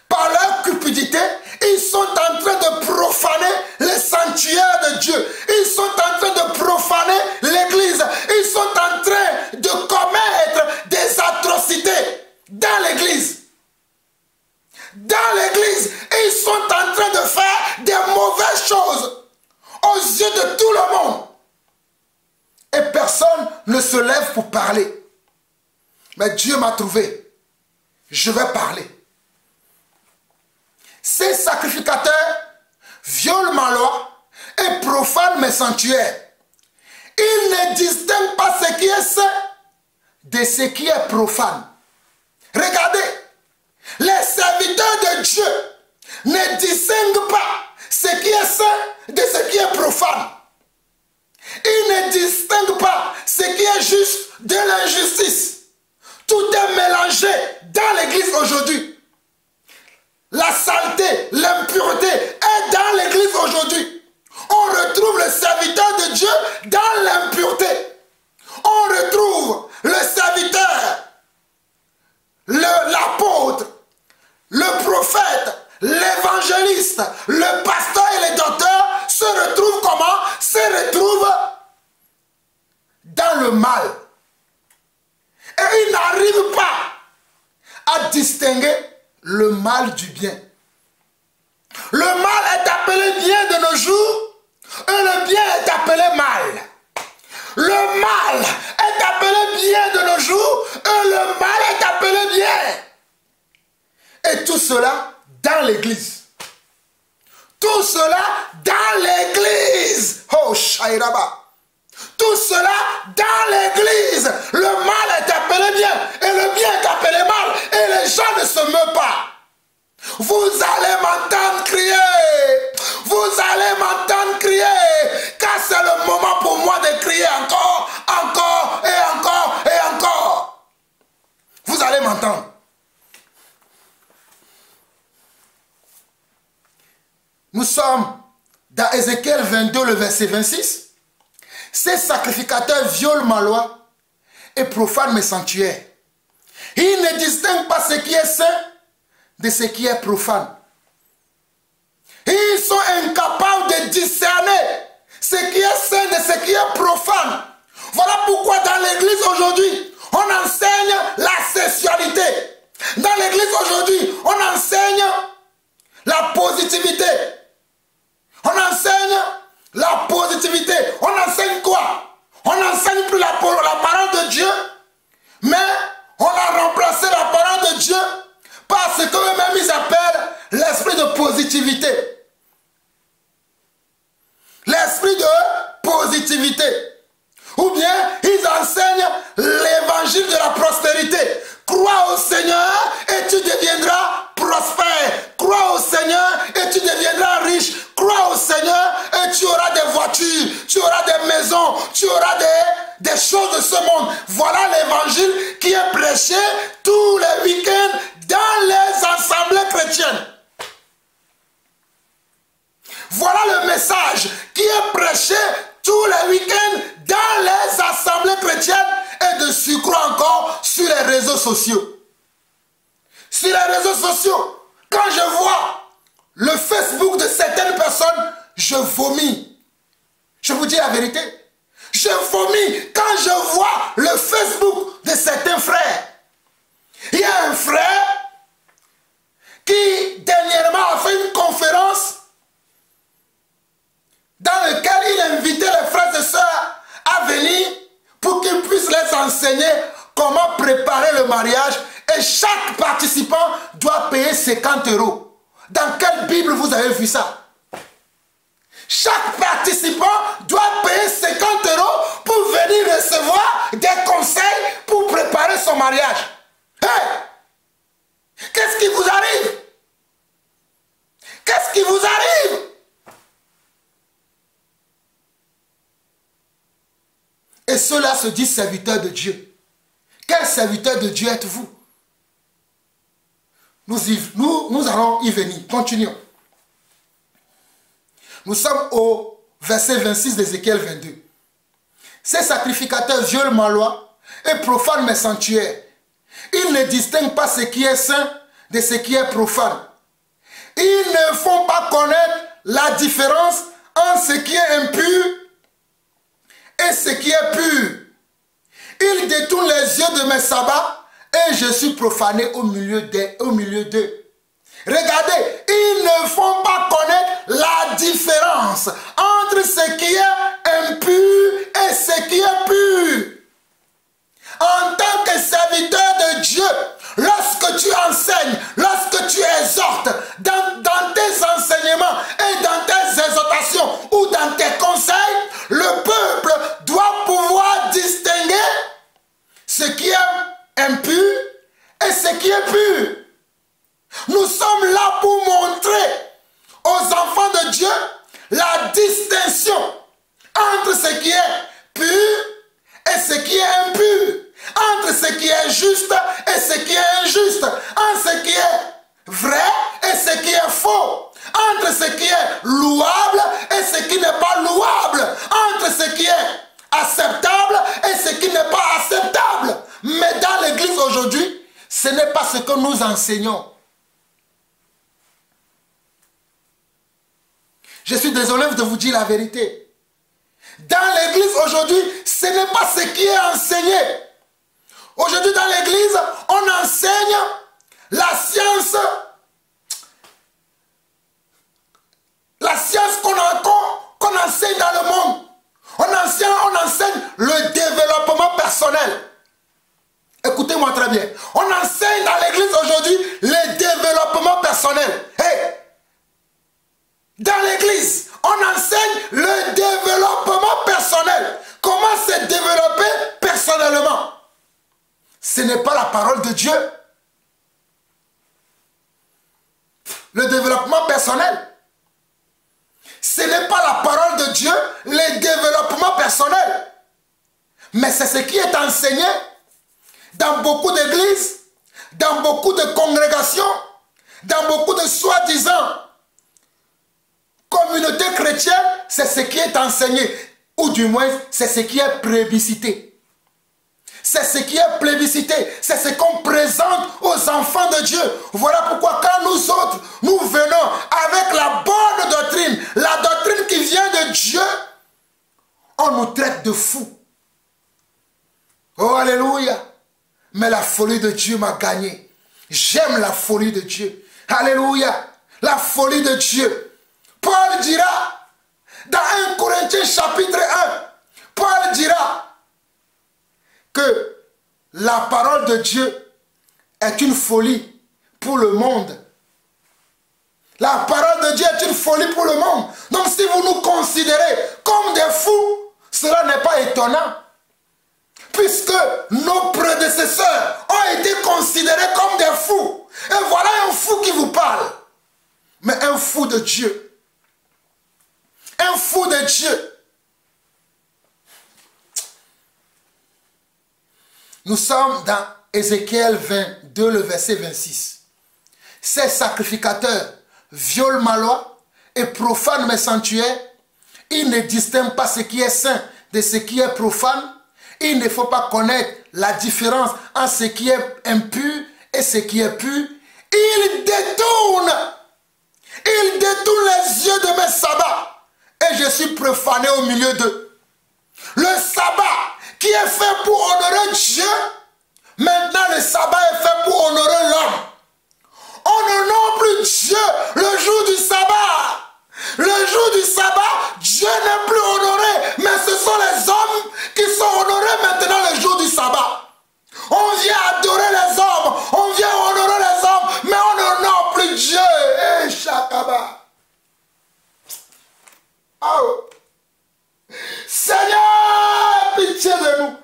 Par leur cupidité, ils sont en train de profaner les sanctuaires de Dieu. Ils sont en train de profaner l'église. Ils sont en train de commettre des atrocités dans l'église. Dans l'église, ils sont en train de faire des mauvaises choses aux yeux de tout le monde. Et personne ne se lève pour parler. Mais Dieu m'a trouvé. Je vais parler. Ces sacrificateurs violent ma loi et profanent mes sanctuaires. Ils ne distinguent pas ce qui est saint de ce qui est profane. Regardez, les serviteurs de Dieu ne distinguent pas ce qui est saint de ce qui est profane. Ils ne distinguent pas ce qui est juste de l'injustice. Tout est mélangé dans l'église aujourd'hui. La saleté, l'impureté est dans l'église aujourd'hui. On retrouve le serviteur de Dieu dans l'impureté. On retrouve le serviteur, l'apôtre, le prophète, l'évangéliste, le pasteur et les docteurs se retrouvent comment? Se retrouvent dans le mal. Et ils n'arrivent pas à distinguer le mal du bien. Le mal est appelé bien de nos jours et le bien est appelé mal. Le mal est appelé bien de nos jours et le mal est appelé bien. Et tout cela dans l'église. Tout cela dans l'église. Oh, Shairaba. Tout cela dans l'église. Le mal est appelé bien et le bien est appelé mal. Et les gens ne se meuvent pas. Vous allez m'entendre crier. Vous allez m'entendre crier. Car c'est le moment pour moi de crier encore, encore et encore et encore. Vous allez m'entendre. Nous sommes dans Ézéchiel 22, le verset 26. Ces sacrificateurs violent ma loi et profanent mes sanctuaires. Ils ne distinguent pas ce qui est saint de ce qui est profane. Ils sont incapables de discerner ce qui est saint de ce qui est profane. Voilà pourquoi dans l'église aujourd'hui, on enseigne la sexualité. Dans l'église aujourd'hui, on enseigne la positivité. On enseigne la positivité. On enseigne quoi? On n'enseigne plus la parole de Dieu, mais on a remplacé la parole de Dieu par ce qu'eux-mêmes ils appellent l'esprit de positivité. bien ils enseignent l'évangile de la prospérité. Crois au Seigneur et tu deviendras prospère. Crois au Seigneur et tu deviendras riche. Crois au Seigneur et tu auras des voitures, tu auras des maisons, tu auras des choses de ce monde. Voilà l'évangile qui est prêché tous les week-ends dans les assemblées chrétiennes. Voilà le message qui est prêché tous les week-ends dans les assemblées chrétiennes et de surcroît encore sur les réseaux sociaux. Sur les réseaux sociaux, quand je vois le Facebook de certaines personnes, je vomis. Je vous dis la vérité. Je vomis quand je vois le Facebook de certains frères. Il y a un frère qui dernièrement a fait une conférence dans lequel il invitait les frères et sœurs à venir pour qu'ils puissent les enseigner comment préparer le mariage et chaque participant doit payer 50 €. Dans quelle Bible vous avez vu ça? Chaque participant doit payer 50 € pour venir recevoir des conseils pour préparer son mariage. Hey! Qu'est-ce qui vous arrive? Qu'est-ce qui vous arrive? Et ceux-là se disent serviteurs de Dieu. Quel serviteur de Dieu êtes-vous? Nous allons y venir. Continuons. Nous sommes au verset 26 d'Ézéchiel 22. Ces sacrificateurs violent ma loi et profanent mes sanctuaires. Ils ne distinguent pas ce qui est saint de ce qui est profane. Ils ne font pas connaître la différence entre ce qui est impur et ce qui est pur. Ils détournent les yeux de mes sabbats et je suis profané au milieu d'eux. Regardez, ils ne font pas connaître la différence entre ce qui est impur et ce qui est pur. En tant que serviteur de Dieu, lorsque tu enseignes, lorsque tu exhortes, dans tes enseignements et dans tes exhortations ou dans tes conseils, le peuple doit pouvoir distinguer ce qui est impur et ce qui est pur. Nous sommes là pour montrer aux enfants de Dieu la distinction entre ce qui est pur et ce qui est impur, entre ce qui est juste et ce qui est injuste, entre ce qui est vrai et ce qui est faux, entre ce qui est louable et ce qui n'est pas louable, entre ce qui est acceptable et ce qui n'est pas acceptable. Mais dans l'église aujourd'hui, ce n'est pas ce que nous enseignons. Je suis désolé de vous dire la vérité. Dans l'église aujourd'hui, ce n'est pas ce qui est enseigné. Aujourd'hui dans l'église, on enseigne la science qu'on enseigne dans le monde. On enseigne le développement personnel. Écoutez-moi très bien. On enseigne dans l'église aujourd'hui le développement personnel. Hey! Dans l'église, on enseigne le développement personnel. Comment se développer personnellement? Ce n'est pas la parole de Dieu. Le développement personnel. Ce n'est pas la parole de Dieu, le développement personnel. Mais c'est ce qui est enseigné dans beaucoup d'églises, dans beaucoup de congrégations, dans beaucoup de soi-disant communautés chrétiennes, c'est ce qui est enseigné. Ou du moins, c'est ce qui est plébiscité. C'est ce qui est plébiscité. C'est ce qu'on présente aux enfants de Dieu. Voilà pourquoi quand nous autres, nous venons avec la bonne doctrine, la doctrine qui vient de Dieu, on nous traite de fous. Oh, alléluia. Mais la folie de Dieu m'a gagné. J'aime la folie de Dieu. Alléluia. La folie de Dieu. Paul dira, dans 1 Corinthiens chapitre 1, Paul dira que la parole de Dieu est une folie pour le monde. La parole de Dieu est une folie pour le monde. Donc si vous nous considérez comme des fous, cela n'est pas étonnant. puisque nos prédécesseurs ont été considérés comme des fous. Et voilà un fou qui vous parle. Mais un fou de Dieu. Un fou de Dieu. Nous sommes dans Ézéchiel 22, le verset 26. Ces sacrificateurs violent ma loi et profanent mes sanctuaires. Ils ne distinguent pas ce qui est saint de ce qui est profane. Il ne faut pas connaître la différence entre ce qui est impur et ce qui est pur. Ils détournent les yeux de mes sabbats et je suis profané au milieu d'eux. Le sabbat qui est fait pour honorer Dieu, maintenant le sabbat est fait pour honorer l'homme. On n'honore plus Dieu le jour du sabbat. Le jour du sabbat, Dieu n'est plus honoré, mais ce sont les hommes qui sont honorés maintenant le jour du sabbat. On vient adorer les hommes, on vient honorer les hommes, mais on n'honore plus Dieu. Eh, Shakaba. Oh. Seigneur, pitié de nous.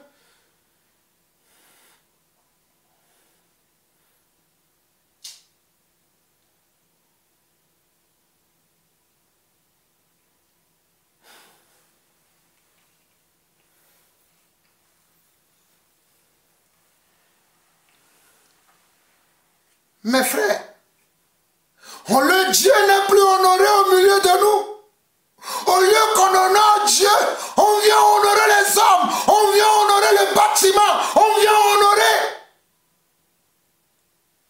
Mes frères, le Dieu n'est plus honoré au milieu de nous. Au lieu qu'on honore Dieu, on vient honorer les hommes, on vient honorer le bâtiment, on vient honorer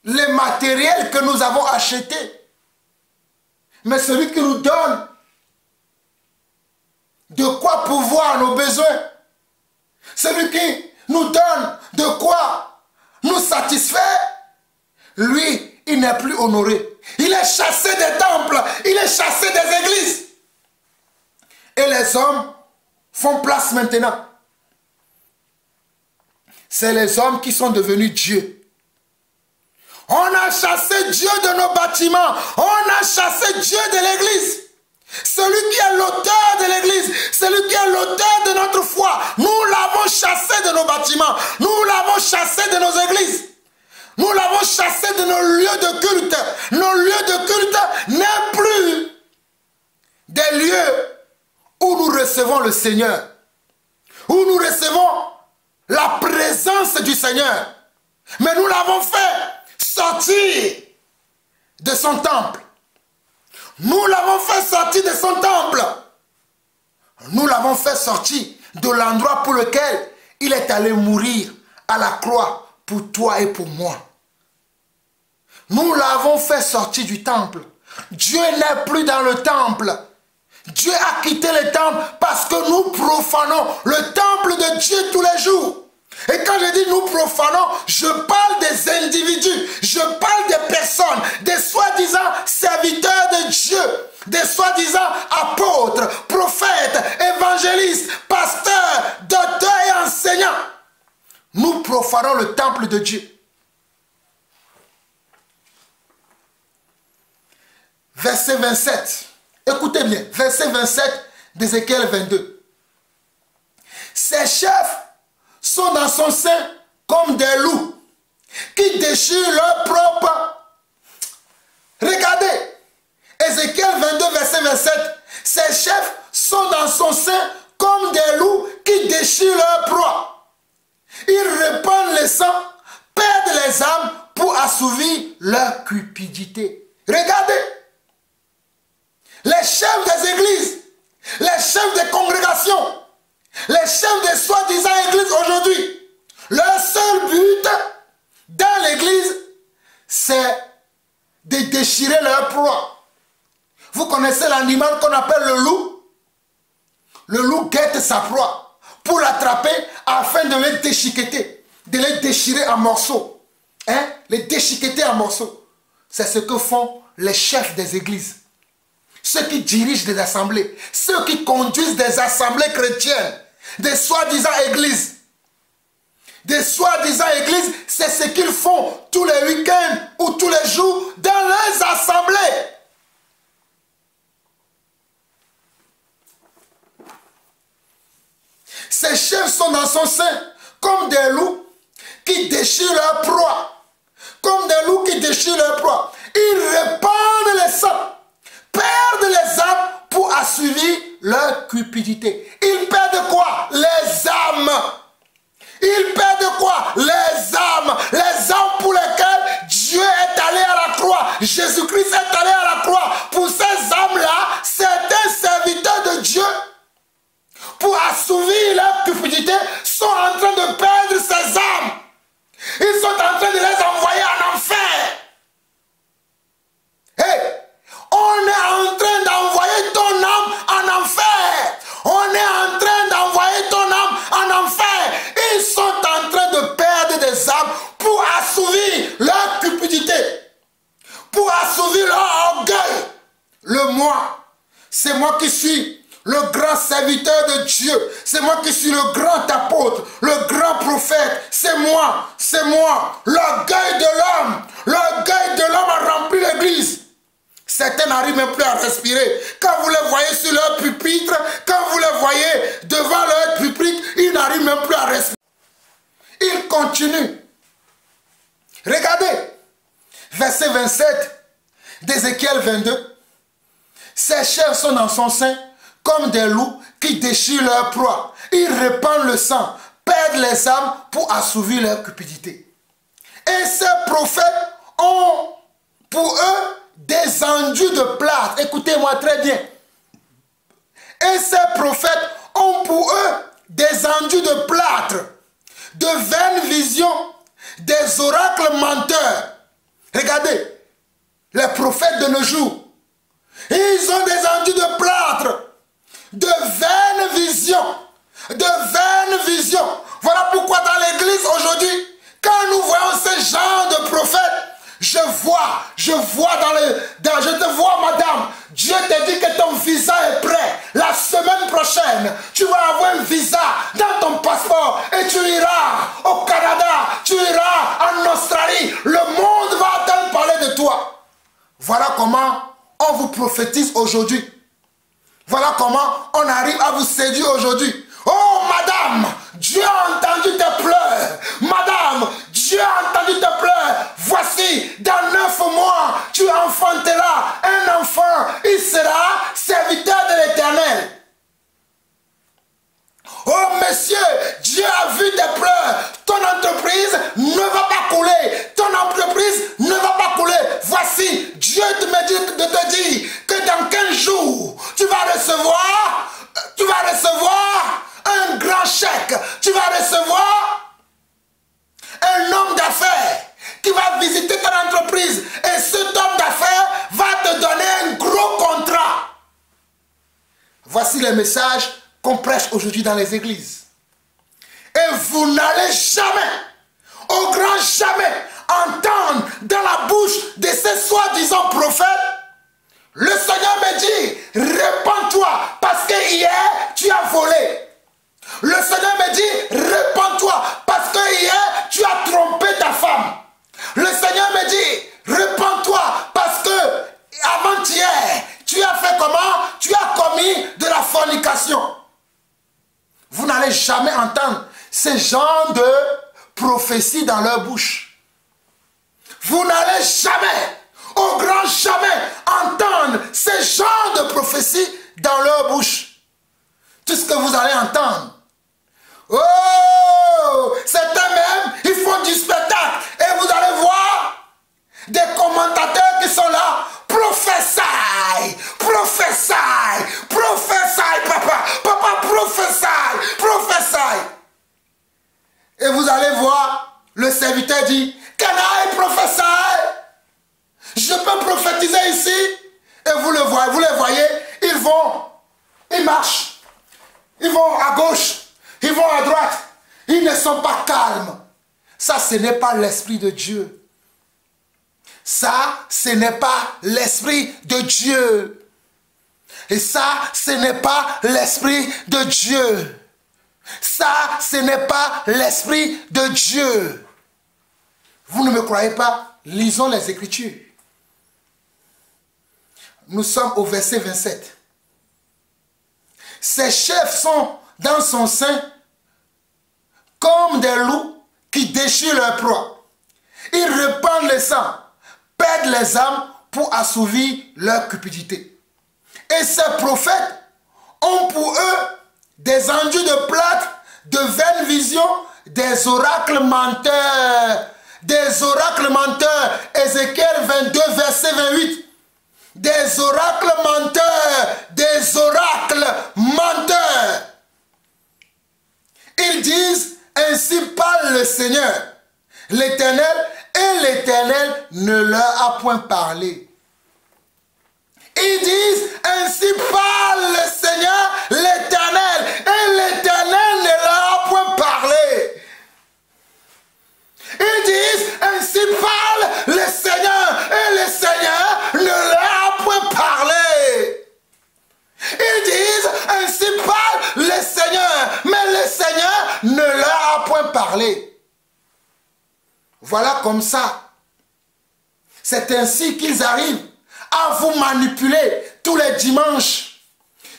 les matériels que nous avons achetés. Mais celui qui nous donne de quoi pourvoir nos besoins, celui qui nous donne de quoi nous satisfaire, lui, il n'est plus honoré. Il est chassé des temples, il est chassé des églises. Et les hommes font place maintenant. C'est les hommes qui sont devenus Dieu. On a chassé Dieu de nos bâtiments. On a chassé Dieu de l'église. Celui qui est l'auteur de l'église, celui qui est l'auteur de notre foi, nous l'avons chassé de nos bâtiments. Nous l'avons chassé de nos églises. Nous l'avons chassé de nos lieux de culte. Nos lieux de culte n'est plus des lieux où nous recevons le Seigneur, où nous recevons la présence du Seigneur. Mais nous l'avons fait sortir de son temple. Nous l'avons fait sortir de son temple. Nous l'avons fait sortir de l'endroit pour lequel il est allé mourir à la croix pour toi et pour moi. Nous l'avons fait sortir du temple. Dieu n'est plus dans le temple. Dieu a quitté le temple parce que nous profanons le temple de Dieu tous les jours. Et quand je dis nous profanons, je parle des individus, je parle des personnes, des soi-disant serviteurs de Dieu, des soi-disant apôtres, prophètes, évangélistes, pasteurs, docteurs et enseignants. Nous profanons le temple de Dieu. Verset 27. Écoutez bien, verset 27 d'Ézéchiel 22. Ces chefs sont dans son sein comme des loups qui déchirent leur propre. Regardez, Ézéchiel 22, verset 27. Ces chefs sont dans son sein comme des loups qui déchirent leur proie. Ils répandent le sang, perdent les âmes pour assouvir leur cupidité. Regardez. Les chefs des églises, les chefs des congrégations, les chefs des soi-disant églises aujourd'hui, leur seul but dans l'église, c'est de déchirer leur proie. Vous connaissez l'animal qu'on appelle le loup? Le loup guette sa proie pour l'attraper afin de les déchiqueter, de les déchirer en morceaux. Hein? Les déchiqueter en morceaux. C'est ce que font les chefs des églises. Ceux qui dirigent des assemblées, ceux qui conduisent des assemblées chrétiennes, des soi-disant églises. Des soi-disant églises, c'est ce qu'ils font tous les week-ends ou tous les jours dans les assemblées. Ces chefs sont dans son sein comme des loups qui déchirent leur proie. Comme des loups qui déchirent leur proie. Ils répandent les sangs, perdent les âmes pour assouvir leur cupidité. Ils perdent quoi? Les âmes. Ils perdent quoi? Les âmes. Les âmes pour lesquelles Dieu est allé à la croix. Jésus-Christ est allé à la croix. Pour ces âmes-là, certains serviteurs de Dieu, pour assouvir leur cupidité, sont en train de perdre ces âmes. Ils sont en train de les envoyer en enfer. Hey, on est en train d'envoyer ton âme en enfer. On est en train d'envoyer ton âme en enfer. Ils sont en train de perdre des âmes pour assouvir leur cupidité, pour assouvir leur orgueil. Le moi, c'est moi qui suis le grand serviteur de Dieu. C'est moi qui suis le grand apôtre, le grand prophète. C'est moi, c'est moi. L'orgueil de l'homme. L'orgueil de l'homme a rempli l'église. Certains n'arrivent même plus à respirer. Quand vous les voyez sur leur pupitre, quand vous les voyez devant leur pupitre, ils n'arrivent même plus à respirer. Ils continuent. Regardez, verset 27 d'Ézéchiel 22. Ses chairs sont dans son sein comme des loups qui déchirent leur proie. Ils répandent le sang, perdent les âmes pour assouvir leur cupidité. Et ces prophètes ont pour eux des enduits de plâtre. Écoutez-moi très bien. Et ces prophètes ont pour eux des enduits de plâtre, de vaines visions, des oracles menteurs. Regardez, les prophètes de nos jours, ils ont des enduits de plâtre, de vaines visions, de vaines visions. Voilà pourquoi dans l'église aujourd'hui, quand nous voyons ce genre de prophètes, je te vois madame, Dieu te dit que ton visa est prêt. La semaine prochaine, tu vas avoir un visa dans ton passeport et tu iras au Canada, tu iras en Australie. Le monde va entendre parler de toi. Voilà comment on vous prophétise aujourd'hui. Voilà comment on arrive à vous séduire aujourd'hui. Oh madame, Dieu a entendu tes pleurs. Madame, Dieu a entendu tes pleurs. Voici, dans 9 mois, tu enfanteras un enfant. Il sera serviteur de l'Éternel. Oh monsieur, Dieu a vu tes pleurs. Ton entreprise ne va pas couler. Ton entreprise ne va pas couler. Voici, Dieu me dit de te dire que dans 15 jours, tu vas recevoir un grand chèque. Tu vas recevoir un homme d'affaires qui va visiter ton entreprise. Et cet homme d'affaires va te donner un gros contrat. Voici les messages qu'on prêche aujourd'hui dans les églises. Et vous n'allez jamais, au grand jamais, entendre dans la bouche de ces soi-disant prophètes, le Seigneur me dit, répands-toi, parce que hier, tu as volé. Le Seigneur me dit, répands-toi, parce que hier, tu as trompé ta femme. Le Seigneur me dit, répands-toi, parce que avant-hier, tu as fait comment? Tu as commis de la fornication. Vous n'allez jamais entendre ce genre de prophétie dans leur bouche. Vous n'allez jamais, au grand jamais, entendre ce genre de prophétie dans leur bouche. Tout ce que vous allez entendre. Oh, certains même, ils font du spectacle. Et vous allez voir des commentateurs qui sont là. Prophétie, prophétie, prophétie, papa, papa, prophétie, prophétie. Et vous allez voir, le serviteur dit, can I prophesy? Je peux prophétiser ici. Et vous les voyez, ils marchent. Ils vont à gauche, ils vont à droite. Ils ne sont pas calmes. Ça, ce n'est pas l'Esprit de Dieu. Ça, ce n'est pas l'Esprit de Dieu. Et ça, ce n'est pas l'Esprit de Dieu. Ça, ce n'est pas l'Esprit de Dieu. Vous ne me croyez pas? Lisons les Écritures. Nous sommes au verset 27. Ses chefs sont dans son sein comme des loups qui déchirent leur proie. Ils répandent le sang, perdent les âmes pour assouvir leur cupidité. Et ces prophètes ont pour eux des enduits de plâtre, de vaines visions, des oracles menteurs. Des oracles menteurs. Ézéchiel 22, verset 28. Des oracles menteurs. Des oracles menteurs. Ils disent, ainsi parle le Seigneur, l'Éternel, et l'Éternel ne leur a point parlé. Ils disent, ainsi parle le Seigneur, l'Éternel, et l'Éternel ne leur a point parlé. Ils disent, ainsi parle le Seigneur, et le Seigneur ne leur a point parlé. Ils disent, ainsi parle le Seigneur, mais le Seigneur ne leur a point parlé. Voilà comme ça. C'est ainsi qu'ils arrivent à vous manipuler tous les dimanches,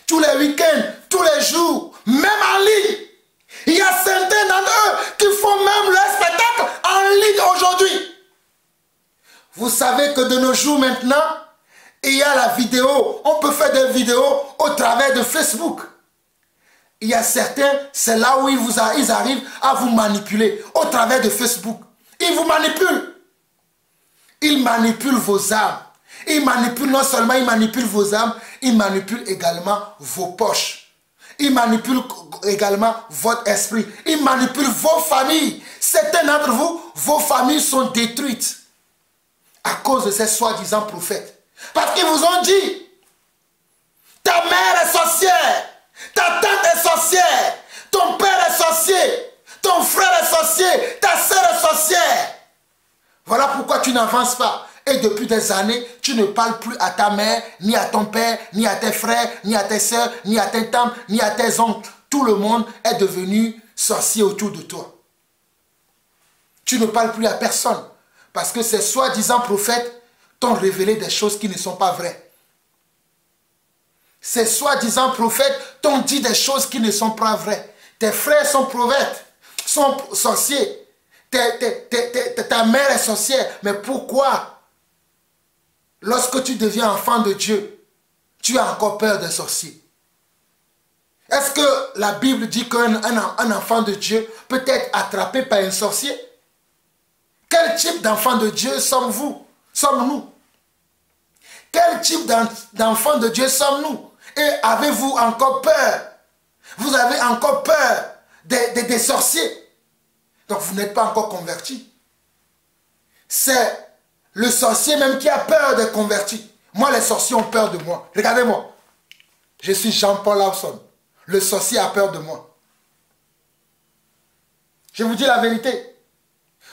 tous les week-ends, tous les jours, même en ligne. Il y a certains d'entre eux qui font même leur spectacle en ligne aujourd'hui. Vous savez que de nos jours maintenant, il y a la vidéo. On peut faire des vidéos au travers de Facebook. Il y a certains, c'est là où ils arrivent à vous manipuler au travers de Facebook. Ils vous manipulent. Ils manipulent vos âmes. Ils manipulent, non seulement ils manipulent vos âmes, ils manipulent également vos poches. Ils manipulent également votre esprit. Ils manipulent vos familles. Certains d'entre vous, vos familles sont détruites à cause de ces soi-disant prophètes. Parce qu'ils vous ont dit, ta mère est sorcière, ta tante est sorcière, ton père est sorcier, ton frère est sorcier, ta soeur est sorcière. Voilà pourquoi tu n'avances pas. Et depuis des années, tu ne parles plus à ta mère, ni à ton père, ni à tes frères, ni à tes soeurs, ni à tes tantes, ni à tes oncles. Tout le monde est devenu sorcier autour de toi. Tu ne parles plus à personne. Parce que ces soi-disant prophètes t'ont révélé des choses qui ne sont pas vraies. Ces soi-disant prophètes t'ont dit des choses qui ne sont pas vraies. Tes frères sont prophètes, sont sorciers. Ta mère est sorcière. Mais pourquoi, lorsque tu deviens enfant de Dieu, tu as encore peur des sorciers? Est-ce que la Bible dit qu'un enfant de Dieu peut être attrapé par un sorcier? Quel type d'enfant de Dieu sommes-vous? Sommes-nous? Quel type d'enfant de Dieu sommes-nous? Et avez-vous encore peur? Vous avez encore peur des sorciers? Donc vous n'êtes pas encore converti. C'est le sorcier même qui a peur des convertis. Moi, les sorciers ont peur de moi. Regardez-moi. Je suis Jean-Paul Lawson. Le sorcier a peur de moi. Je vous dis la vérité.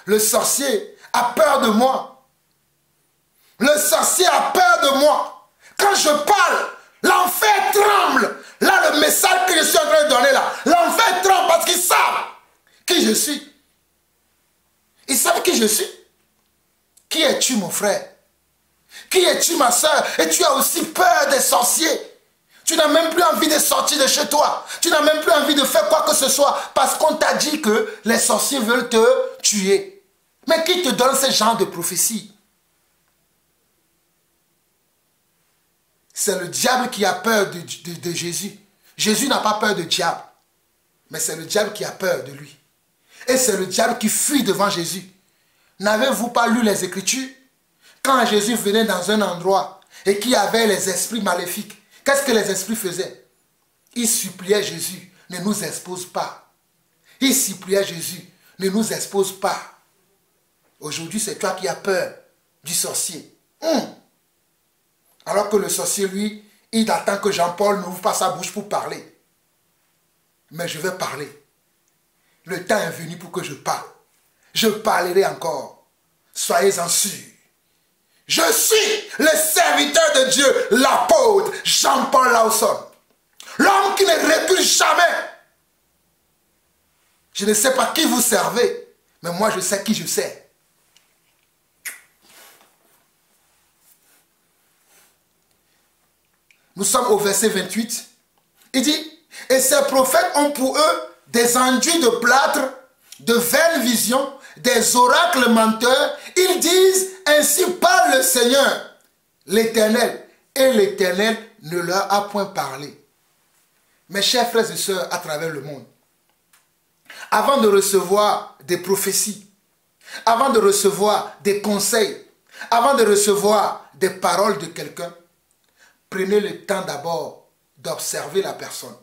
Le sorcier a peur de moi. Le sorcier a peur de moi. Quand je parle, l'enfer tremble. Là, le message que je suis en train de donner là, l'enfer tremble parce qu'ils savent qui je suis. Ils savent qui je suis. Qui es-tu, mon frère? Qui es-tu, ma soeur? Et tu as aussi peur des sorciers. Tu n'as même plus envie de sortir de chez toi. Tu n'as même plus envie de faire quoi que ce soit parce qu'on t'a dit que les sorciers veulent te tuer. Mais qui te donne ce genre de prophétie? C'est le diable qui a peur de Jésus. Jésus n'a pas peur du diable. Mais c'est le diable qui a peur de lui. Et c'est le diable qui fuit devant Jésus. N'avez-vous pas lu les Écritures? Quand Jésus venait dans un endroit et qu'il y avait les esprits maléfiques, qu'est-ce que les esprits faisaient? Ils suppliaient Jésus, ne nous expose pas. Ils suppliaient Jésus, ne nous expose pas. Aujourd'hui, c'est toi qui as peur du sorcier. Alors que le sorcier, lui, il attend que Jean-Paul n'ouvre pas sa bouche pour parler. Mais je vais parler. Le temps est venu pour que je parle. Je parlerai encore. Soyez-en sûrs. Je suis le serviteur de Dieu, l'apôtre Jean-Paul Lawson. L'homme qui ne recule jamais. Je ne sais pas qui vous servez, mais moi je sais qui je sers. Nous sommes au verset 28. Il dit, et ces prophètes ont pour eux des enduits de plâtre, de vaines visions, des oracles menteurs. Ils disent, ainsi parle le Seigneur, l'Éternel. Et l'Éternel ne leur a point parlé. Mes chers frères et sœurs à travers le monde, avant de recevoir des prophéties, avant de recevoir des conseils, avant de recevoir des paroles de quelqu'un, prenez le temps d'abord d'observer la personne.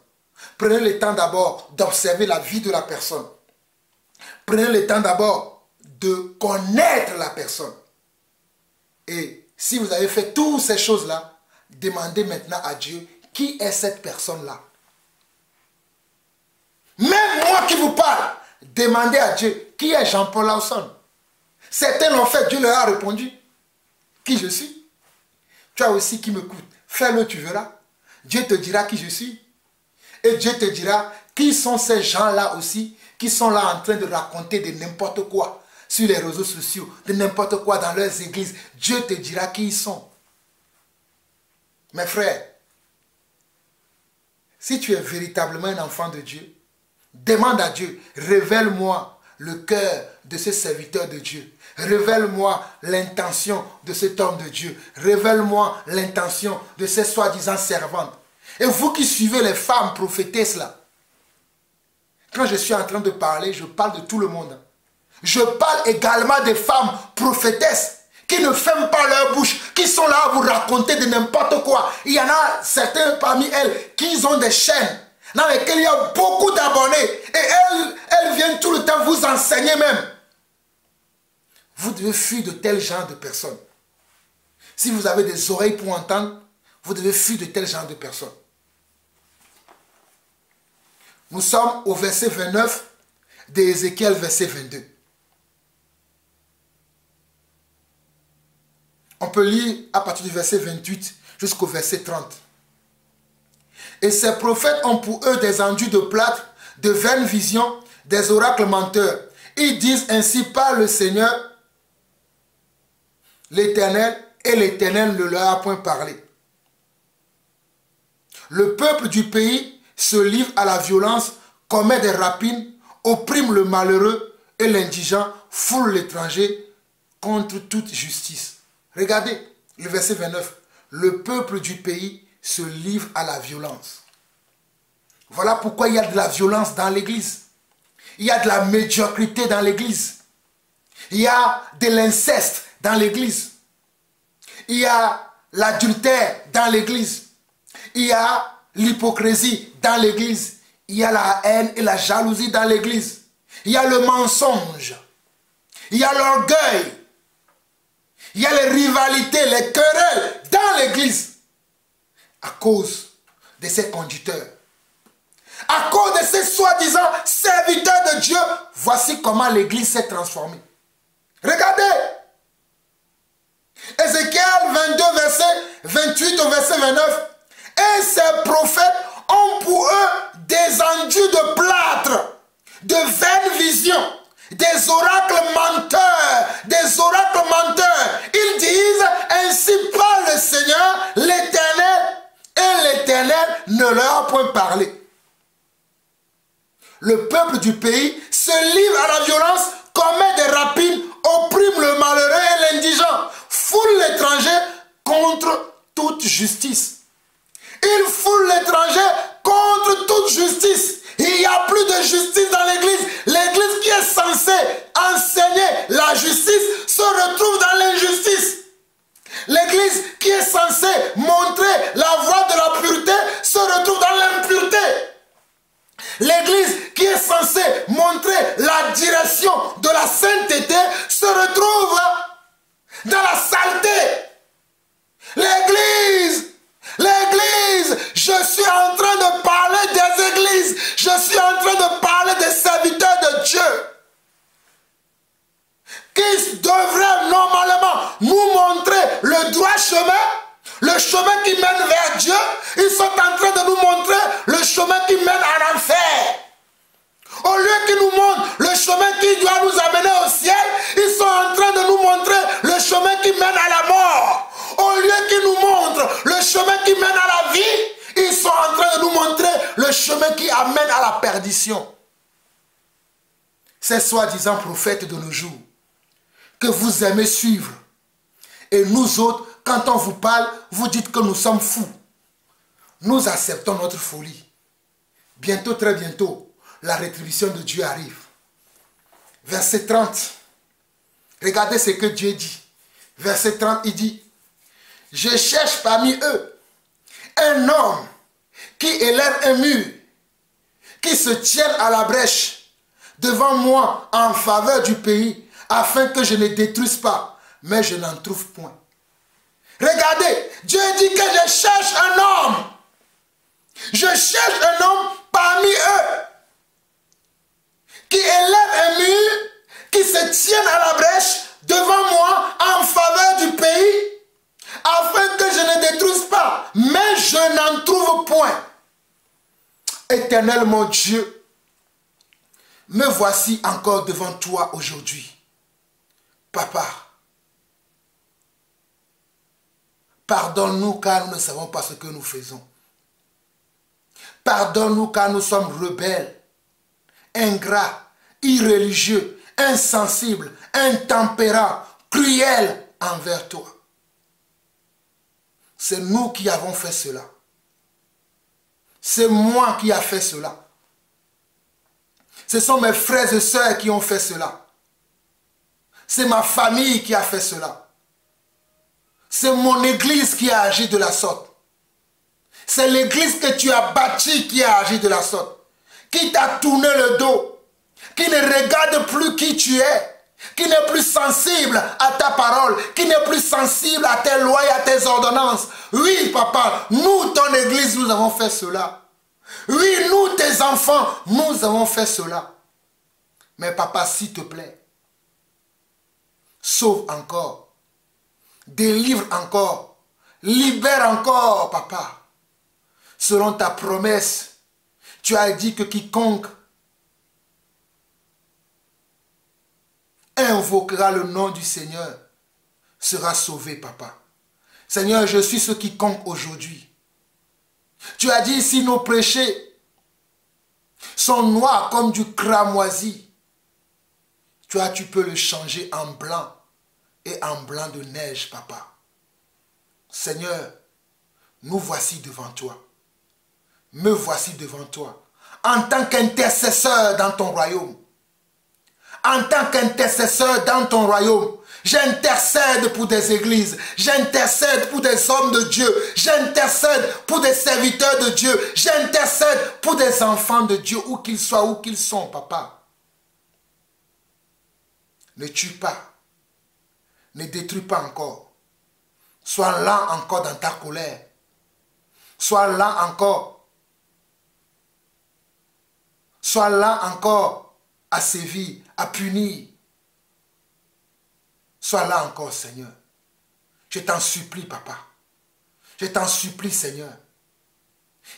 Prenez le temps d'abord d'observer la vie de la personne. Prenez le temps d'abord de connaître la personne. Et si vous avez fait toutes ces choses-là, demandez maintenant à Dieu, qui est cette personne-là? Même moi qui vous parle, demandez à Dieu, qui est Jean-Paul Lawson? Certains l'ont fait, Dieu leur a répondu. Qui je suis? Tu as aussi qui m'écoute. Fais-le, tu verras. Dieu te dira qui je suis. Et Dieu te dira qui sont ces gens-là aussi, qui sont là en train de raconter de n'importe quoi sur les réseaux sociaux, de n'importe quoi dans leurs églises. Dieu te dira qui ils sont. Mes frères, si tu es véritablement un enfant de Dieu, demande à Dieu, révèle-moi le cœur de ce serviteur de Dieu. Révèle-moi l'intention de cet homme de Dieu. Révèle-moi l'intention de ces soi-disant servantes. Et vous qui suivez les femmes prophétesses là, quand je suis en train de parler, je parle de tout le monde. Je parle également des femmes prophétesses qui ne ferment pas leur bouche, qui sont là à vous raconter de n'importe quoi. Il y en a certains parmi elles qui ont des chaînes dans lesquelles il y a beaucoup d'abonnés. Et elles viennent tout le temps vous enseigner même. Vous devez fuir de tel genre de personnes. Si vous avez des oreilles pour entendre, vous devez fuir de tel genre de personnes. Nous sommes au verset 29 d'Ézéchiel, verset 22. On peut lire à partir du verset 28 jusqu'au verset 30. Et ces prophètes ont pour eux des enduits de plâtre, de vaines visions, des oracles menteurs. Ils disent ainsi par le Seigneur, l'Éternel, et l'Éternel ne leur a point parlé. Le peuple du pays se livre à la violence, commet des rapines, opprime le malheureux et l'indigent, foule l'étranger contre toute justice. Regardez le verset 29. Le peuple du pays se livre à la violence. Voilà pourquoi il y a de la violence dans l'église. Il y a de la médiocrité dans l'église. Il y a de l'inceste dans l'église. Il y a l'adultère dans l'église. Il y a l'hypocrisie dans l'église. Il y a la haine et la jalousie dans l'église. Il y a le mensonge. Il y a l'orgueil. Il y a les rivalités, les querelles dans l'église. À cause de ces conducteurs. À cause de ces soi-disant serviteurs de Dieu. Voici comment l'église s'est transformée. Regardez. Ézéchiel 22, verset 28 au verset 29. Et ces prophètes ont pour eux des enduits de plâtre, de vaines visions, des oracles menteurs, des oracles menteurs. Ils disent, ainsi parle le Seigneur, l'Éternel, et l'Éternel ne leur a point parlé. Le peuple du pays se livre à la violence, commet des rapines, opprime le malheureux et l'indigent, foule l'étranger contre toute justice. Il foule l'étranger contre toute justice. Il n'y a plus de justice dans l'église. L'église qui est censée enseigner la justice se retrouve dans l'injustice. L'église qui est censée montrer la voie de la pureté se retrouve dans l'impureté. L'église qui est censée montrer la direction de la sainteté se retrouve dans la saleté. L'église, je suis en train de parler des églises, je suis en train de parler des serviteurs de Dieu, qui devraient normalement nous montrer le droit chemin, le chemin qui mène vers Dieu. Ils sont en train de nous montrer le chemin qui mène en enfer. Au lieu qu'ils nous montrent le chemin qui doit nous amener au ciel, ils sont en train de nous montrer le chemin qui mène à la mort. Au lieu qu'ils nous montrent le chemin qui mène à la vie, ils sont en train de nous montrer le chemin qui amène à la perdition. ces soi-disant prophètes de nos jours, que vous aimez suivre. Et nous autres, quand on vous parle, vous dites que nous sommes fous. Nous acceptons notre folie. Bientôt, très bientôt, la rétribution de Dieu arrive. Verset 30. Regardez ce que Dieu dit. Verset 30, il dit, « Je cherche parmi eux un homme qui élève un mur, qui se tienne à la brèche devant moi en faveur du pays, afin que je ne détruise pas, mais je n'en trouve point. » Regardez, Dieu dit que je cherche un homme. Je cherche un homme parmi eux qui élève un mur, qui se tienne à la brèche devant moi en faveur du pays, afin que je ne détruise pas, mais je n'en trouve point. Éternel mon Dieu, me voici encore devant toi aujourd'hui. Papa, pardonne-nous car nous ne savons pas ce que nous faisons. Pardonne-nous car nous sommes rebelles, ingrats, irréligieux, insensibles, intempérants, cruels envers toi. C'est nous qui avons fait cela. C'est moi qui ai fait cela. Ce sont mes frères et sœurs qui ont fait cela. C'est ma famille qui a fait cela. C'est mon église qui a agi de la sorte. C'est l'église que tu as bâtie qui a agi de la sorte. Qui t'a tourné le dos. Qui ne regarde plus qui tu es. Qui n'est plus sensible à ta parole. Qui n'est plus sensible à tes lois et à tes ordonnances. Oui, papa, nous, ton église, nous avons fait cela. Oui, nous, tes enfants, nous avons fait cela. Mais papa, s'il te plaît, sauve encore. Délivre encore. Libère encore, papa. Selon ta promesse, tu as dit que quiconque invoquera le nom du Seigneur sera sauvé, papa. Seigneur, je suis ce quiconque aujourd'hui. Tu as dit, si nos péchés sont noirs comme du cramoisi, tu peux le changer en blanc et en blanc de neige, papa. Seigneur, nous voici devant toi. Me voici devant toi. En tant qu'intercesseur dans ton royaume. En tant qu'intercesseur dans ton royaume. J'intercède pour des églises. J'intercède pour des hommes de Dieu. J'intercède pour des serviteurs de Dieu. J'intercède pour des enfants de Dieu, où qu'ils soient, où qu'ils sont, papa. Ne tue pas. Ne détruis pas encore. Sois là encore dans ta colère. Sois là encore. Sois là encore à sévir, à punir. Sois là encore, Seigneur. Je t'en supplie, papa. Je t'en supplie, Seigneur.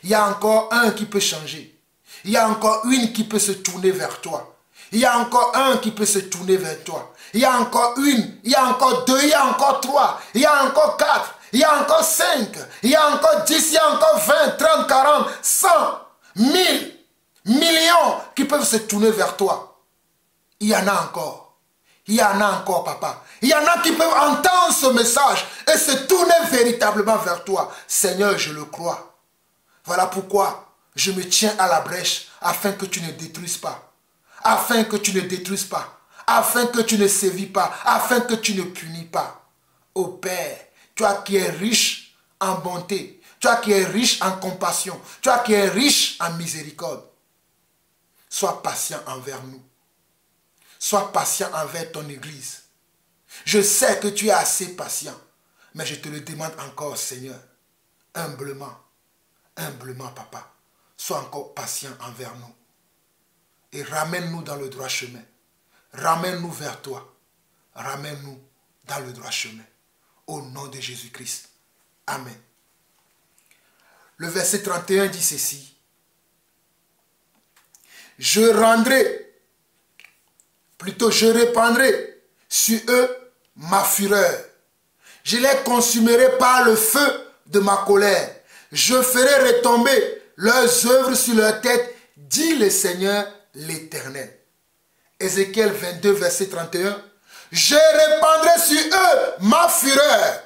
Il y a encore un qui peut changer. Il y a encore une qui peut se tourner vers toi. Il y a encore un qui peut se tourner vers toi. Il y a encore une, il y a encore deux, il y a encore trois, il y a encore quatre, il y a encore 5, il y a encore 10, il y a encore 20, 30, 40, 100, 1000, millions qui peuvent se tourner vers toi. Il y en a encore. Il y en a encore, papa. Il y en a qui peuvent entendre ce message et se tourner véritablement vers toi. Seigneur, je le crois. Voilà pourquoi je me tiens à la brèche afin que tu ne détruises pas. Afin que tu ne détruises pas. Afin que tu ne sévis pas. Afin que tu ne punis pas. Ô Père, toi qui es riche en bonté. Toi qui es riche en compassion. Toi qui es riche en miséricorde. Sois patient envers nous. Sois patient envers ton église. Je sais que tu es assez patient. Mais je te le demande encore, Seigneur. Humblement. Humblement, papa. Sois encore patient envers nous. Et ramène-nous dans le droit chemin. Ramène-nous vers toi. Ramène-nous dans le droit chemin. Au nom de Jésus-Christ. Amen. Le verset 31 dit ceci. Je répandrai sur eux ma fureur. Je les consumerai par le feu de ma colère. Je ferai retomber leurs œuvres sur leur tête, dit le Seigneur l'Éternel. Ézéchiel 22, verset 31. Je répandrai sur eux ma fureur.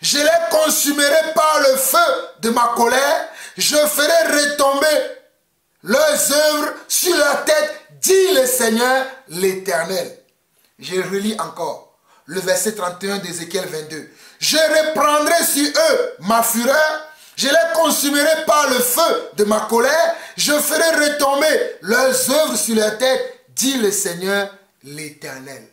Je les consumerai par le feu de ma colère. Je ferai retomber leurs œuvres sur leur tête, dit le Seigneur l'Éternel. Je relis encore le verset 31 d'Ézéchiel 22. Je reprendrai sur eux ma fureur. Je les consumerai par le feu de ma colère. Je ferai retomber leurs œuvres sur leur tête, dit le Seigneur l'Éternel.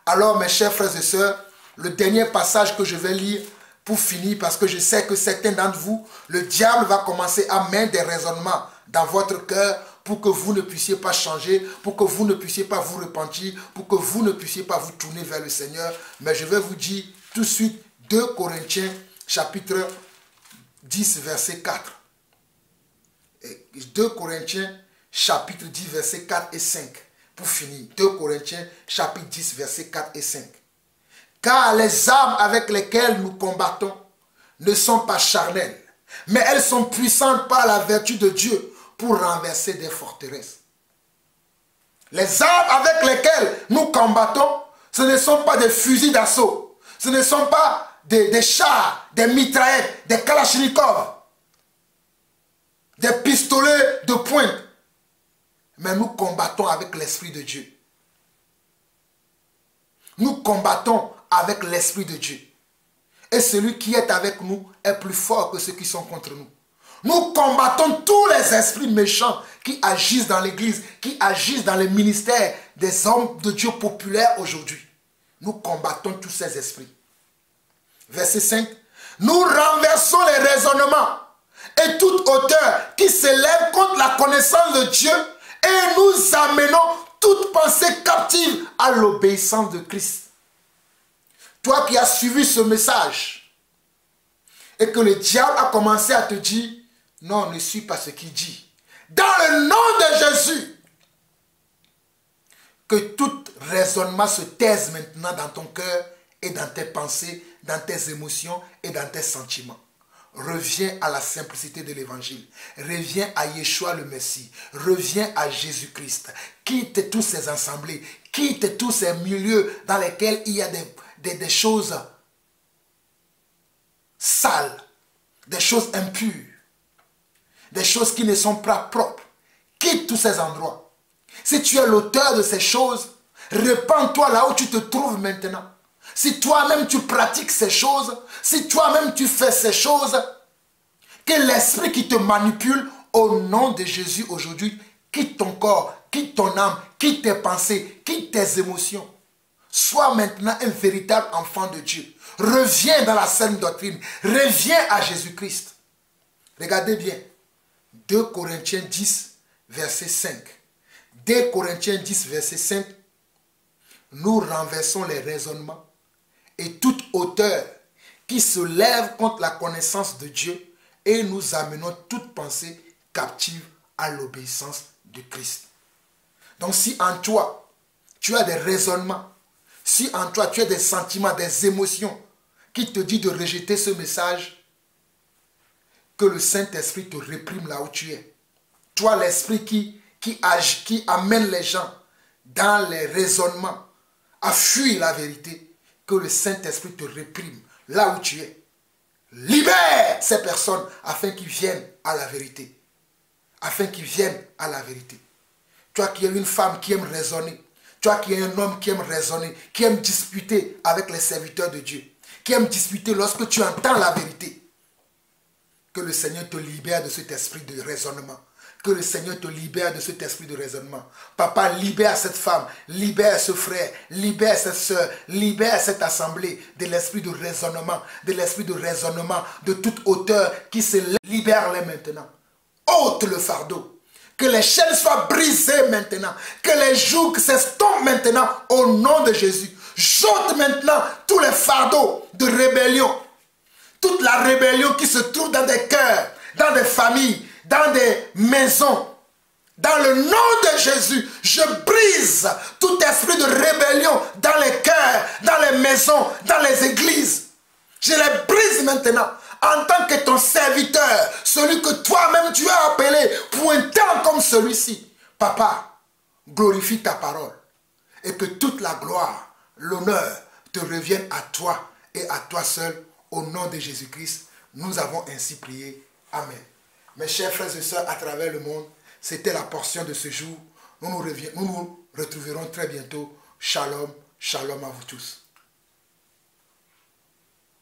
Alors mes chers frères et sœurs, le dernier passage que je vais lire pour finir, parce que je sais que certains d'entre vous, le diable va commencer à mettre des raisonnements dans votre cœur pour que vous ne puissiez pas changer, pour que vous ne puissiez pas vous repentir, pour que vous ne puissiez pas vous tourner vers le Seigneur. Mais je vais vous dire tout de suite 2 Corinthiens chapitre 10 verset 4. Et 2 Corinthiens chapitre 10 verset 4 et 5. Pour finir, 2 Corinthiens chapitre 10 verset 4 et 5. Car les armes avec lesquelles nous combattons ne sont pas charnelles, mais elles sont puissantes par la vertu de Dieu pour renverser des forteresses. Les armes avec lesquelles nous combattons, ce ne sont pas des fusils d'assaut, ce ne sont pas des chars, des mitraillettes, des kalachnikovs, des pistolets de pointe, mais nous combattons avec l'Esprit de Dieu. Nous combattons avec l'Esprit de Dieu. Et celui qui est avec nous est plus fort que ceux qui sont contre nous. Nous combattons tous les esprits méchants qui agissent dans l'église, qui agissent dans les ministères des hommes de Dieu populaires aujourd'hui. Nous combattons tous ces esprits. Verset 5. Nous renversons les raisonnements et toute hauteur qui s'élève contre la connaissance de Dieu et nous amenons toute pensée captive à l'obéissance de Christ. Toi qui as suivi ce message et que le diable a commencé à te dire non, ne suis pas ce qu'il dit. Dans le nom de Jésus, que tout raisonnement se taise maintenant dans ton cœur et dans tes pensées, dans tes émotions et dans tes sentiments. Reviens à la simplicité de l'évangile. Reviens à Yeshua le Messie. Reviens à Jésus-Christ. Quitte tous ces assemblées. Quitte tous ces milieux dans lesquels il y a des choses sales, des choses impures, des choses qui ne sont pas propres. Quitte tous ces endroits. Si tu es l'auteur de ces choses, répands-toi là où tu te trouves maintenant. Si toi-même tu pratiques ces choses, si toi-même tu fais ces choses, que l'esprit qui te manipule, au nom de Jésus aujourd'hui, quitte ton corps, quitte ton âme, quitte tes pensées, quitte tes émotions. Sois maintenant un véritable enfant de Dieu. Reviens dans la saine doctrine. Reviens à Jésus-Christ. Regardez bien. 2 Corinthiens 10, verset 5. 2 Corinthiens 10, verset 5. Nous renversons les raisonnements et toute hauteur qui se lève contre la connaissance de Dieu et nous amenons toute pensée captive à l'obéissance de Christ. Donc si en toi, tu as des raisonnements, si en toi, tu as des sentiments, des émotions qui te disent de rejeter ce message, que le Saint-Esprit te réprime là où tu es. Toi, l'esprit qui amène les gens dans les raisonnements à fuir la vérité, que le Saint-Esprit te réprime là où tu es. Libère ces personnes afin qu'ils viennent à la vérité. Afin qu'ils viennent à la vérité. Toi qui es une femme qui aime raisonner, toi qui es un homme qui aime raisonner, qui aime disputer avec les serviteurs de Dieu, qui aime disputer lorsque tu entends la vérité, que le Seigneur te libère de cet esprit de raisonnement. Que le Seigneur te libère de cet esprit de raisonnement. Papa, libère cette femme, libère ce frère, libère cette soeur, libère cette assemblée de l'esprit de raisonnement, de toute hauteur qui se libère-les maintenant. Ôte le fardeau. Que les chaînes soient brisées maintenant. Que les jougs s'estompent maintenant au nom de Jésus. J'ôte maintenant tous les fardeaux de rébellion. Toute la rébellion qui se trouve dans des cœurs, dans des familles, dans des maisons. Dans le nom de Jésus, je brise tout esprit de rébellion dans les cœurs, dans les maisons, dans les églises. Je les brise maintenant en tant que ton serviteur, celui que toi-même tu as appelé, pointant comme celui-ci. Papa, glorifie ta parole et que toute la gloire, l'honneur te revienne à toi et à toi seul. Au nom de Jésus-Christ, nous avons ainsi prié. Amen. Mes chers frères et sœurs à travers le monde, c'était la portion de ce jour. Nous nous retrouverons très bientôt. Shalom, shalom à vous tous.